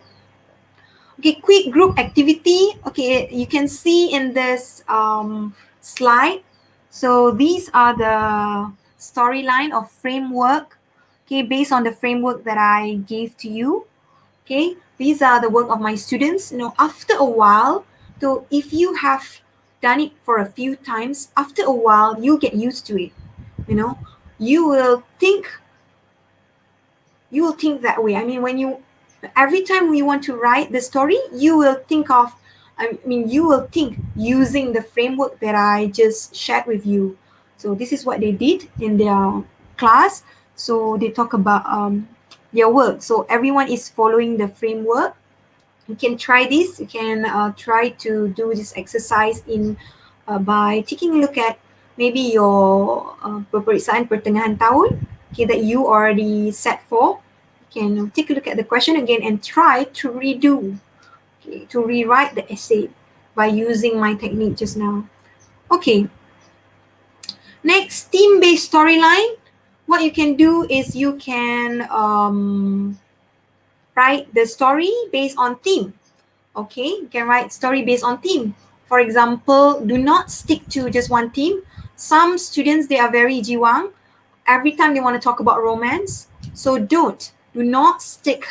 Okay, quick group activity. Okay, you can see in this slide. So these are the storyline or framework. Okay, based on the framework that I gave to you. Okay, these are the work of my students. After a while, so if you have done it for a few times, after a while, you get used to it. You will think that way. I mean, every time you want to write the story, you will think using the framework that I just shared with you. So this is what they did in their class. So they talk about their work. So everyone is following the framework. You can try this. You can try to do this exercise by taking a look at maybe your peperiksaan pertengahan tahun, okay, that you already set for. You can take a look at the question again and try to redo, okay, to rewrite the essay by using my technique just now. Okay. Next, team-based storyline. What you can do is you can write the story based on theme. Okay, you can write story based on theme. For example, do not stick to just one theme. Some students, they are very jiwang. Every time they want to talk about romance. So do not stick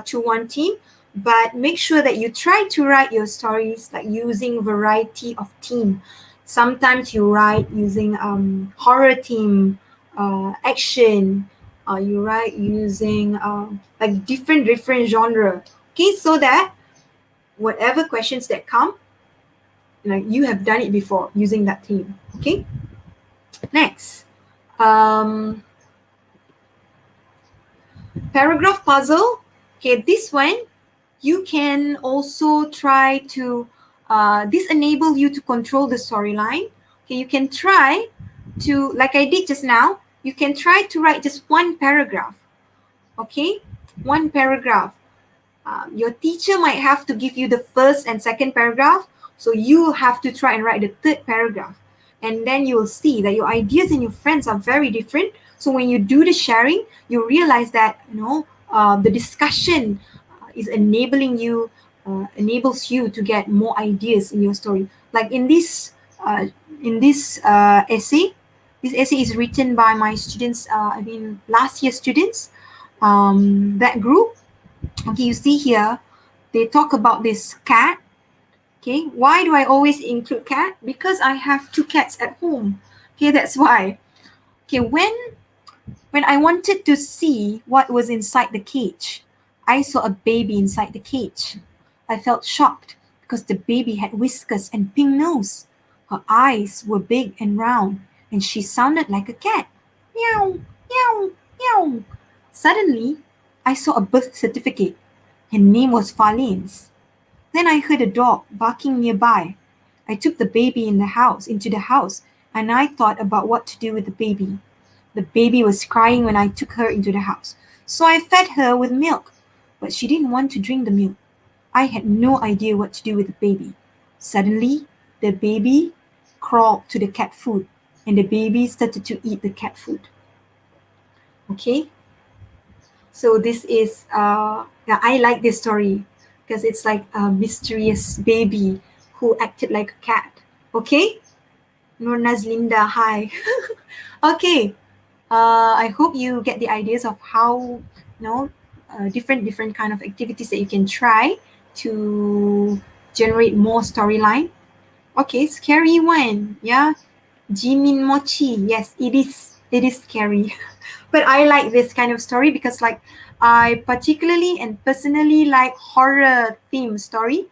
to one theme, but make sure that you try to write your stories like using variety of theme. Sometimes you write using horror theme, action. You write using like different genre. Okay, so that whatever questions that come, you have done it before using that theme. Okay. Next, paragraph puzzle. Okay, this one you can also try to this enable you to control the storyline. Okay, you can try to, like I did just now, you can try to write just one paragraph. Okay, one paragraph. Your teacher might have to give you the first and second paragraph, so you have to try and write the third paragraph. And then you will see that your ideas and your friends are very different. So when you do the sharing, you realize that the discussion is enables you to get more ideas in your story. Like in this essay, this essay is written by my students. Last year students, that group. Okay, you see here, they talk about this cat. Okay, why do I always include cat? Because I have 2 cats at home. Okay, that's why. Okay, when I wanted to see what was inside the cage, I saw a baby inside the cage. I felt shocked because the baby had whiskers and pink nose. Her eyes were big and round, and she sounded like a cat. Meow, meow, meow. Suddenly, I saw a birth certificate. Her name was Farlene's. Then I heard a dog barking nearby. I took the baby into the house, and I thought about what to do with the baby. The baby was crying when I took her into the house. So I fed her with milk, but she didn't want to drink the milk. I had no idea what to do with the baby. Suddenly, the baby crawled to the cat food, and the baby started to eat the cat food. Okay? So this is, I like this story because it's like a mysterious baby who acted like a cat. Okay? Nur Nazlinda, hi. Okay. I hope you get the ideas of how, different kind of activities that you can try to generate more storyline. Okay, scary one. Yeah. Jimin Mochi. Yes, it is. It is scary. But I like this kind of story because like I particularly and personally like horror theme story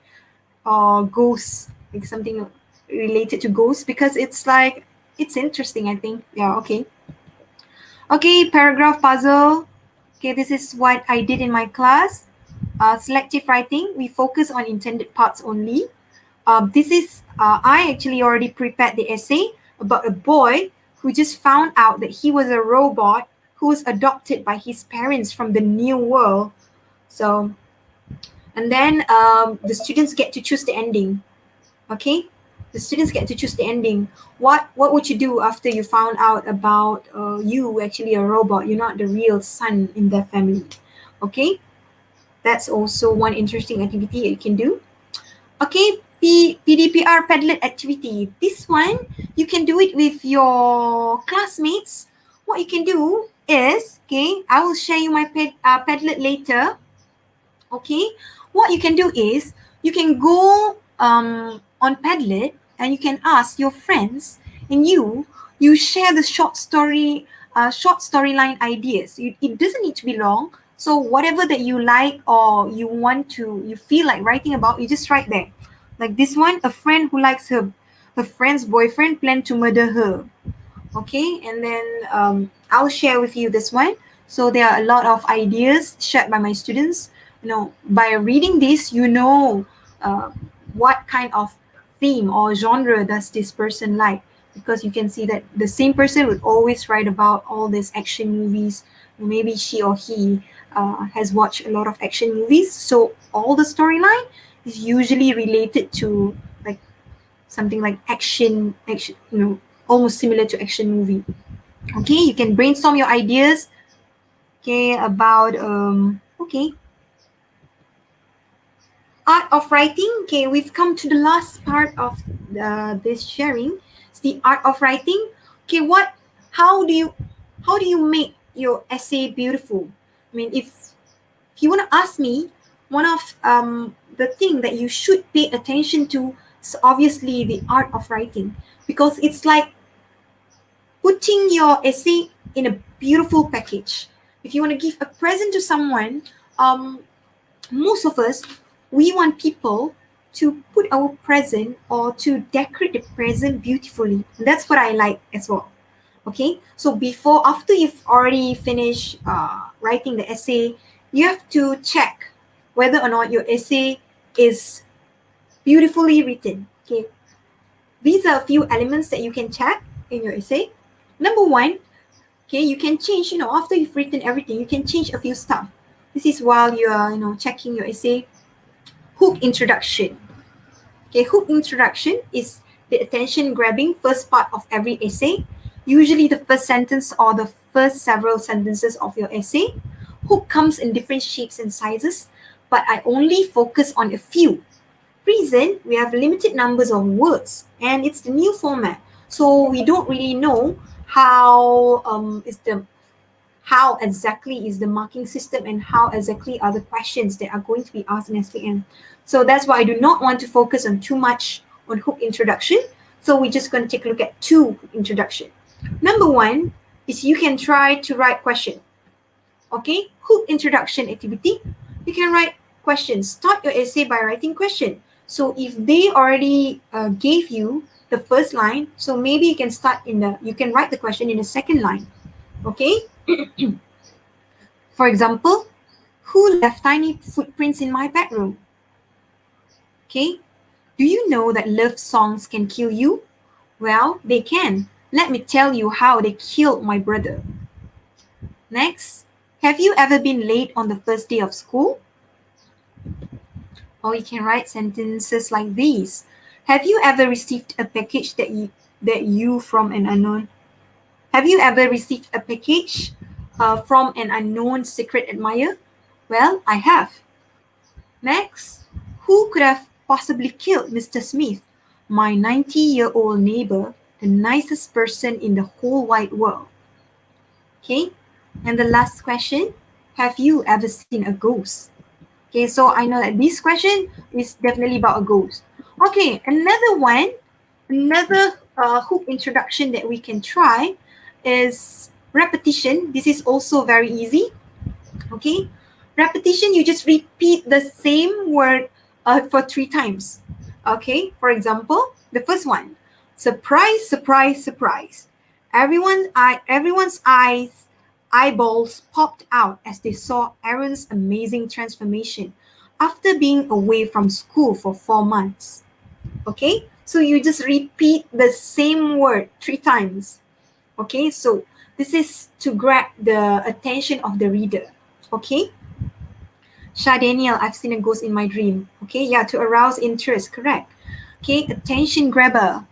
or ghosts, like something related to ghosts, because it's like it's interesting, I think. Yeah, okay. Okay, paragraph puzzle. Okay, this is what I did in my class. Selective writing, we focus on intended parts only. This is, I actually already prepared the essay about a boy who just found out that he was a robot who was adopted by his parents from the new world. So, and then the students get to choose the ending. Okay, the students get to choose the ending. What would you do after you found out about you actually a robot? You're not the real son in their family. Okay, that's also one interesting activity you can do. Okay, PDPR Padlet activity. This one, you can do it with your classmates. What you can do is, okay, I will share you my Padlet later. Okay, what you can do is, you can go on Padlet and you can ask your friends, and you share the short storyline ideas. It doesn't need to be long. So whatever that you like or you feel like writing about, you just write there. Like this one, a friend who likes her friend's boyfriend planned to murder her. Okay, and then I'll share with you this one. So there are a lot of ideas shared by my students. By reading this, uh, what kind of theme or genre does this person like, because you can see that the same person would always write about all these action movies. Maybe she or he has watched a lot of action movies, so all the storyline is usually related to like something like action, almost similar to action movie. Okay, you can brainstorm your ideas. Okay, about art of writing. Okay, we've come to the last part of this sharing. It's the art of writing. Okay, how do you how do you make your essay beautiful? I mean, if you want to ask me, one of the thing that you should pay attention to is obviously the art of writing, because it's like putting your essay in a beautiful package. If you want to give a present to someone, um, most of us, we want people to put our present or to decorate the present beautifully. And that's what I like as well. Okay, so after you've already finished writing the essay, you have to check whether or not your essay is beautifully written. Okay, these are a few elements that you can check in your essay. Number one, okay, you can change, after you've written everything, you can change a few stuff. This is while you are, checking your essay. Hook introduction. Okay, hook introduction is the attention grabbing first part of every essay, usually the first sentence or the first several sentences of your essay. Hook comes in different shapes and sizes, but I only focus on a few. Reason, we have limited numbers of words and it's the new format, so we don't really know how exactly is the marking system and how exactly are the questions that are going to be asked in SPM. So that's why I do not want to focus on too much on hook introduction. So we're just going to take a look at two hook introduction. Number one is you can try to write question. Okay, hook introduction activity. You can write questions. Start your essay by writing question. So if they already gave you the first line, so maybe you can write the question in the second line. Okay. For example, who left tiny footprints in my bedroom? Okay. Do you know that love songs can kill you? Well, they can. Let me tell you how they killed my brother. Next, have you ever been late on the first day of school? Or you can write sentences like these. Have you ever received a package that you from an unknown? Have you ever received a package from an unknown secret admirer? Well, I have. Next, who could have possibly killed Mr. Smith, my 90-year-old neighbor, the nicest person in the whole wide world? Okay, and the last question, have you ever seen a ghost? Okay, so I know that this question is definitely about a ghost. Okay, another hook introduction that we can try is repetition. This is also very easy. Okay, repetition, you just repeat the same word for 3 times. Okay, for example, the first one, surprise, surprise, surprise. Everyone's eyeballs popped out as they saw Aaron's amazing transformation after being away from school for 4 months. Okay, so you just repeat the same word 3 times. Okay, so this is to grab the attention of the reader. Okay, Shah Daniel, I've seen a ghost in my dream. Okay, yeah, to arouse interest, correct. Okay, attention grabber.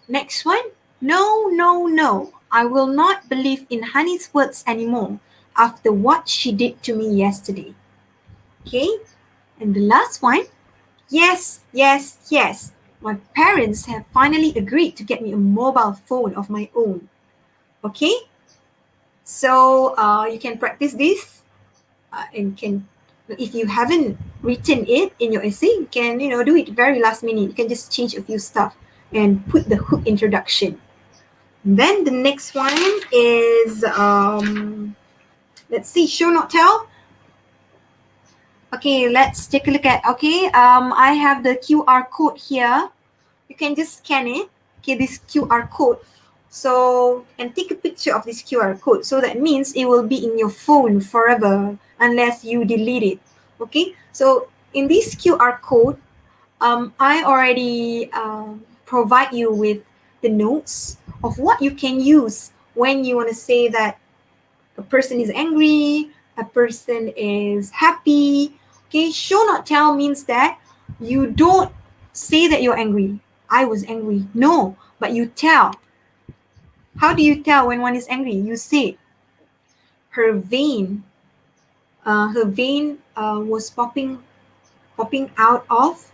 Next one, no, no, no. I will not believe in Honey's words anymore after what she did to me yesterday. Okay, and the last one, yes, yes, yes. My parents have finally agreed to get me a mobile phone of my own. Okay, so you can practice this and can, if you haven't written it in your essay, you can do it very last minute. You can just change a few stuff and put the hook introduction. Then the next one is let's see, show not tell. Okay, let's take a look at, okay, I have the QR code here. You can just scan it, okay, this QR code. So, and take a picture of this QR code. So that means it will be in your phone forever unless you delete it. Okay, so in this QR code, I already provide you with the notes of what you can use when you want to say that a person is angry, a person is happy. Okay, show not tell means that you don't say that you're angry. I was angry. No, but you tell. How do you tell when one is angry? You say, her vein, was popping out of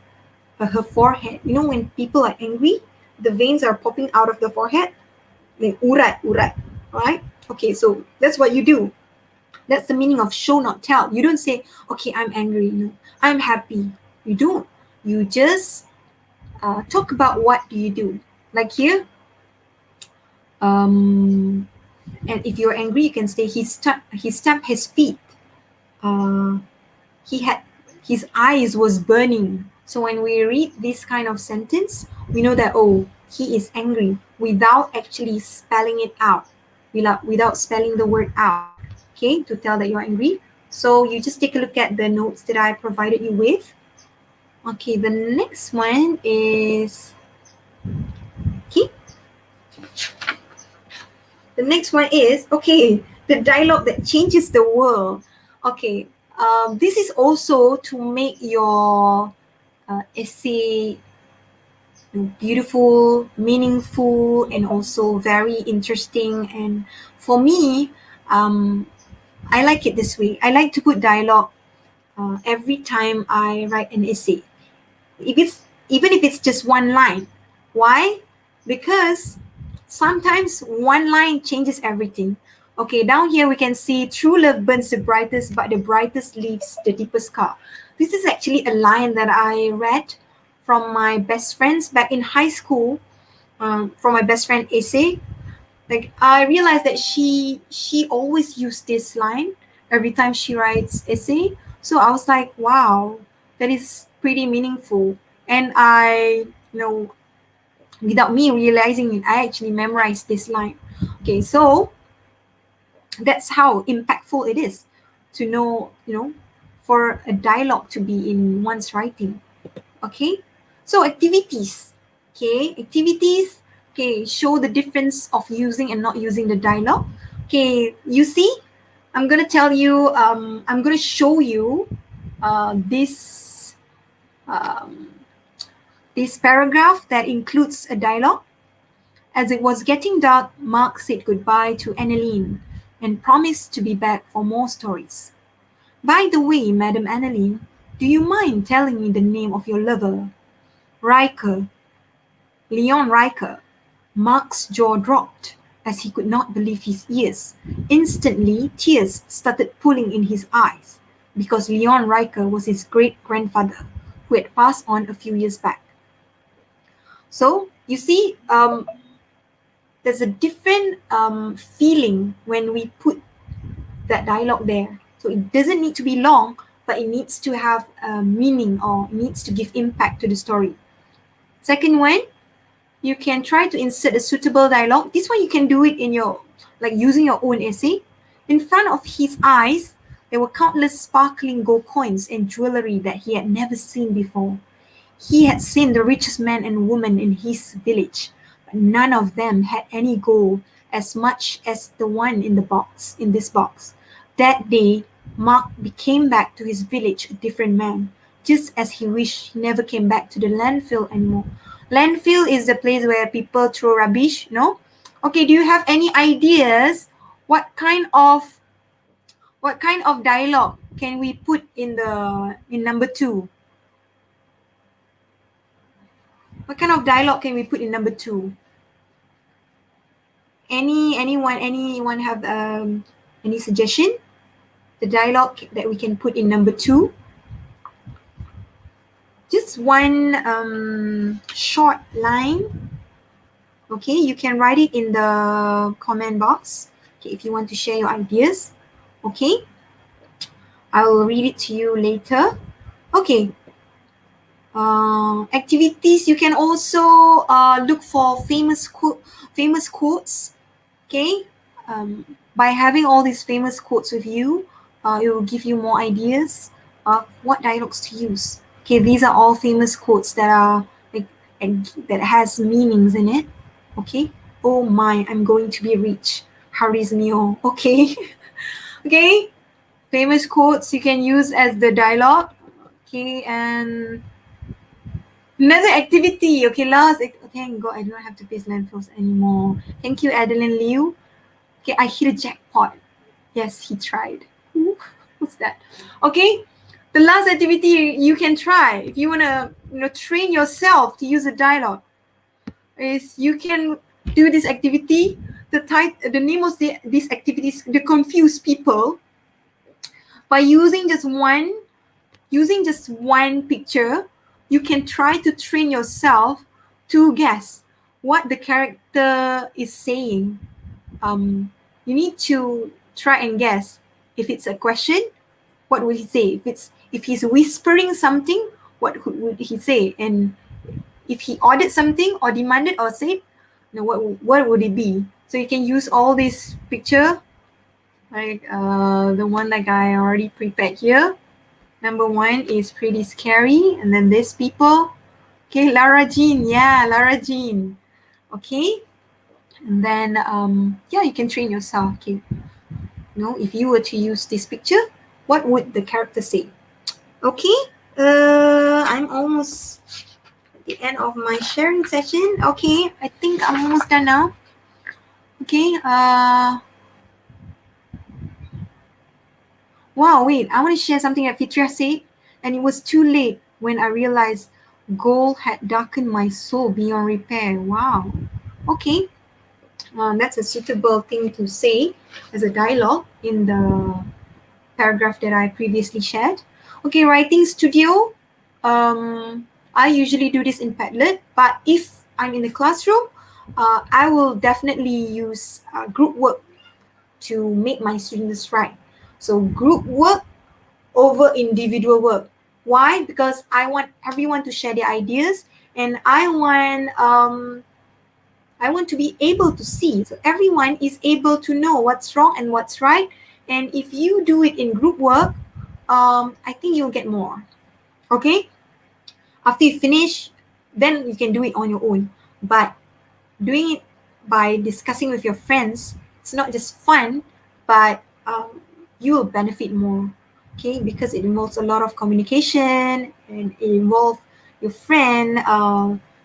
her forehead. You know, when people are angry, the veins are popping out of the forehead. Like urat, right? Okay, so that's what you do. That's the meaning of show not tell. You don't say, okay, I'm angry. No, I'm happy. You don't. You just talk about what do you do. Like here, and if you're angry, you can say he stamped his feet. Uh, he had his eyes was burning. So when we read this kind of sentence, we know that, oh, he is angry without actually spelling it out, without spelling the word out, okay, to tell that you're angry. So you just take a look at the notes that I provided you with. Okay, the next one is, okay, the next one is, okay, the dialogue that changes the world. Okay, this is also to make your essay beautiful, meaningful, and also very interesting. And for me, I like it this way. I like to put dialogue every time I write an essay. Even if it's just one line. Why? Because sometimes one line changes everything. Okay, down here we can see true love burns the brightest, but the brightest leaves the deepest scar. This is actually a line that I read from my best friends back in high school, from my best friend essay. Like, I realized that she always used this line every time she writes essay. So I was like, wow, that is pretty meaningful. And I, without me realizing it, I actually memorized this line. Okay, so that's how impactful it is to know, for a dialogue to be in one's writing. Okay, so activities. Okay, activities. Okay, show the difference of using and not using the dialogue. Okay, you see, I'm gonna tell you. I'm gonna show you this this paragraph that includes a dialogue. As it was getting dark, Mark said goodbye to Anneline and promised to be back for more stories. By the way, Madam Anneline, do you mind telling me the name of your lover? Riker. Leon Riker. Mark's jaw dropped as he could not believe his ears. Instantly, tears started pooling in his eyes because Leon Riker was his great-grandfather who had passed on a few years back. So, you see, there's a different feeling when we put that dialogue there. So it doesn't need to be long, but it needs to have meaning, or it needs to give impact to the story. Second one, you can try to insert a suitable dialogue. This one you can do it in your, like using your own essay. In front of his eyes, there were countless sparkling gold coins and jewelry that he had never seen before. He had seen the richest man and woman in his village, but none of them had any gold as much as the one in this box. That day, Mark came back to his village a different man, just as he wished he never came back to the landfill anymore. Landfill is the place where people throw rubbish, no? Okay, do you have any ideas what kind of dialogue can we put in number 2? What kind of dialogue can we put in number 2? Anyone have any suggestion? The dialogue that we can put in number 2? Just one short line. Okay, you can write it in the comment box. Okay, if you want to share your ideas. Okay, I will read it to you later. Okay. Activities, you can also look for famous quotes. Okay, by having all these famous quotes with you, it will give you more ideas of what dialogues to use. Okay, these are all famous quotes that are that has meanings in it. Okay, oh my, I'm going to be rich. Hurries me on. Okay, okay, famous quotes you can use as the dialogue. Okay, and another activity. Okay, thank God I don't have to face landfills anymore. Thank you, Adeline Liu. Okay, I hit a jackpot. Yes, he tried. Ooh, what's that? Okay, the last activity you can try if you wanna train yourself to use a dialogue is you can do this activity. The name of this activity is the confuse people. By using just one picture, you can try to train yourself to guess what the character is saying. You need to try and guess. If it's a question, what would he say? If he's whispering something, what would he say? And if he ordered something or demanded or said, what would it be? So you can use all this picture, like the one like I already prepared here. Number 1 is pretty scary, and then these people. Okay, Lara Jean, yeah, Lara Jean. Okay, and then yeah, you can train yourself. Okay, if you were to use this picture, what would the character say? Okay, I'm almost at the end of my sharing session. Okay, I think I'm almost done now. Okay, wow, wait, I want to share something that Fitria said, and it was too late when I realized gold had darkened my soul beyond repair. Wow. Okay, that's a suitable thing to say as a dialogue in the paragraph that I previously shared. Okay, writing studio. I usually do this in Padlet, but if I'm in the classroom, I will definitely use group work to make my students write. So group work over individual work. Why? Because I want everyone to share their ideas, and I want to be able to see. So everyone is able to know what's wrong and what's right. And if you do it in group work, I think you'll get more. Okay? After you finish, then you can do it on your own. But doing it by discussing with your friends, it's not just fun, but you will benefit more. Okay? Because it involves a lot of communication, and it involves your friend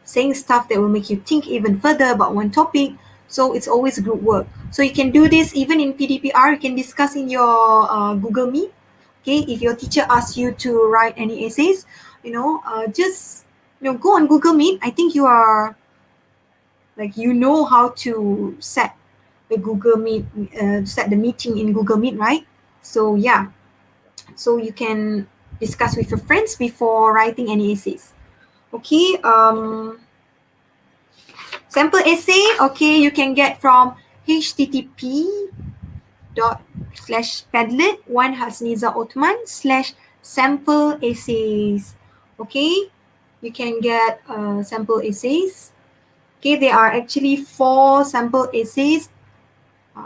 saying stuff that will make you think even further about one topic. So it's always group work. So you can do this even in PDPR. You can discuss in your Google Meet. Okay, if your teacher asks you to write any essays, just go on Google Meet. I think you are how to set the Google Meet, set the meeting in Google Meet, right? So yeah, so you can discuss with your friends before writing any essays. Okay, sample essay, okay, you can get from http://padlet1hasniza.Othman/sample essays. Okay, you can get sample essays. Okay, there are actually 4 sample essays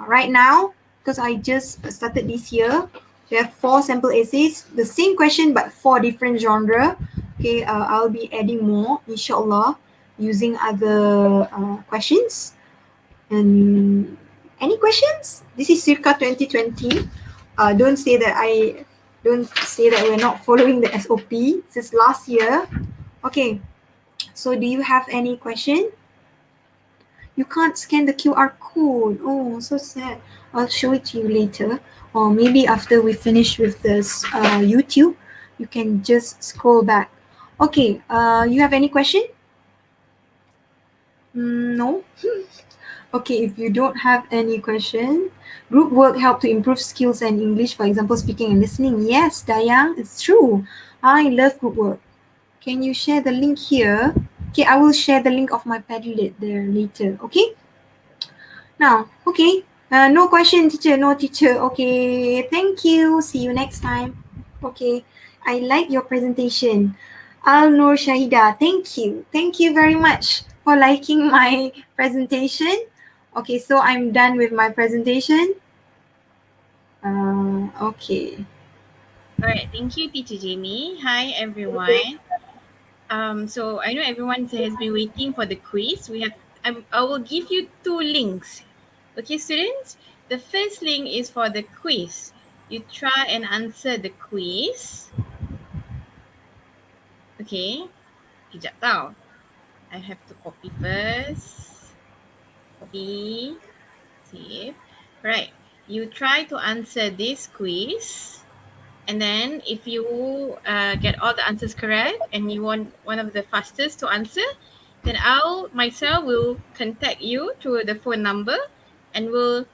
right now, because I just started this year. There are 4 sample essays, the same question but 4 different genre. Okay, I'll be adding more, inshallah, using other questions. And any questions? This is circa 2020. Don't say that we're not following the SOP since last year. Okay, so do you have any question? You can't scan the QR code. Oh, so sad. I'll show it to you later. Or maybe after we finish with this YouTube, you can just scroll back. Okay, you have any question? No? Okay, if you don't have any question, group work help to improve skills and English, for example, speaking and listening. Yes, Dayang, it's true. I love group work. Can you share the link here? Okay, I will share the link of my Padlet there later. Okay? Now, okay. No question, teacher. No teacher. Okay. Thank you. See you next time. Okay. I like your presentation. Al Nur Shahida. Thank you. Thank you very much for liking my presentation. Okay, so I'm done with my presentation. Okay. All right, thank you, Teacher Jamie. Hi, everyone. So I know everyone has been waiting for the quiz. I will give you 2 links. Okay, students. The first link is for the quiz. You try and answer the quiz. Okay, kejap tau. I have to copy first. Copy, save. Right. You try to answer this quiz. And then if you get all the answers correct and you want one of the fastest to answer, then myself will contact you through the phone number and will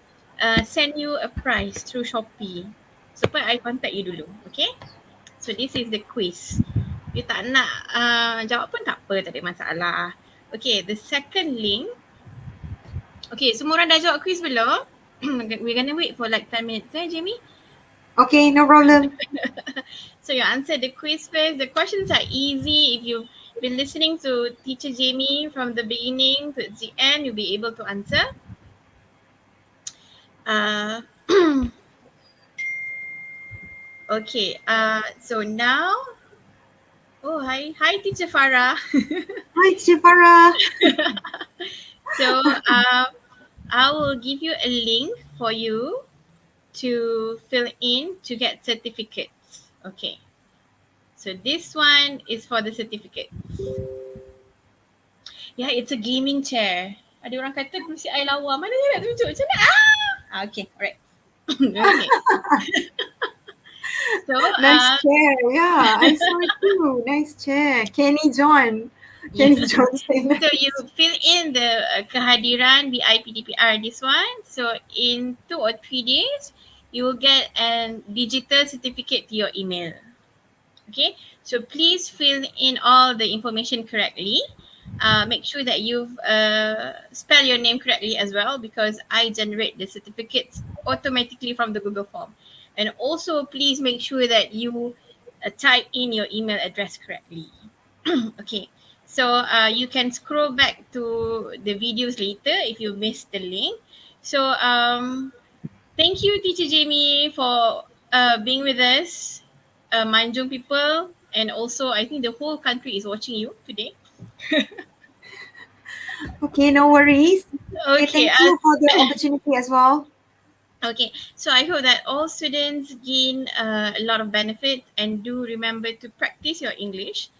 send you a prize through Shopee. Supaya I contact you dulu, okay? So this is the quiz. You tak nak jawab pun tak apa, tak ada masalah. Okay, the second link. Okay, semua orang dah jawab quiz belum? We're gonna wait for like 10 minutes, Jamie? Okay, no problem. So you answer the quiz first. The questions are easy. If you've been listening to Teacher Jamie from the beginning to the end, you'll be able to answer. Okay. So now, oh hi Teacher Farah. Hi, Teacher Farah. So I will give you a link for you to fill in to get certificates. Okay. So this one is for the certificate. Yeah, it's a gaming chair. Ada orang kata kursi air lawa. Mana dia nak tunjuk? Macam mana? Okay, alright. Okay. So, nice chair. Yeah, I saw it too. Nice chair. Kenny John. Kenny John. So you fill in the kehadiran BIPDPR this one. So in 2 or 3 days, you will get a digital certificate to your email. Okay, so please fill in all the information correctly. Make sure that you've spell your name correctly as well, because I generate the certificates automatically from the Google form. And also please make sure that you type in your email address correctly. Okay, so you can scroll back to the videos later if you missed the link. So thank you, Teacher Jamie, for being with us, Manjung people, and also I think the whole country is watching you today. Okay, no worries. Okay, thank you for the opportunity as well. Okay, so I hope that all students gain a lot of benefit, and do remember to practice your English,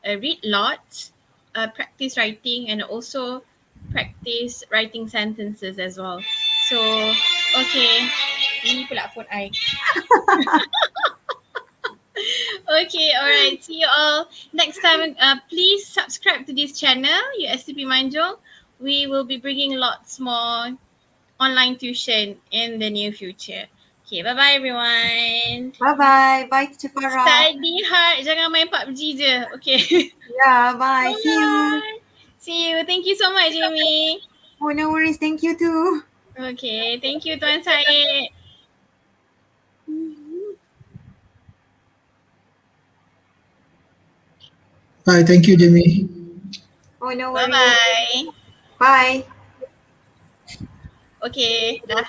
read lots, practice writing, and also practice writing sentences as well. So, okay, ini pula phone I. Okay, alright. See you all next time. Please subscribe to this channel, USTP Manjung. We will be bringing lots more online tuition in the near future. Okay, bye-bye everyone. Bye-bye. Bye, Teacher Farah. Study hard. Jangan main PUBG je. Okay. Yeah, bye. See you. See you. Thank you so much, Jamie. Oh, no worries. Thank you too. Okay, thank you, Tuan Syed. Bye, thank you, Jamie. Oh, no worries. Bye-bye. Bye. Okay, dah.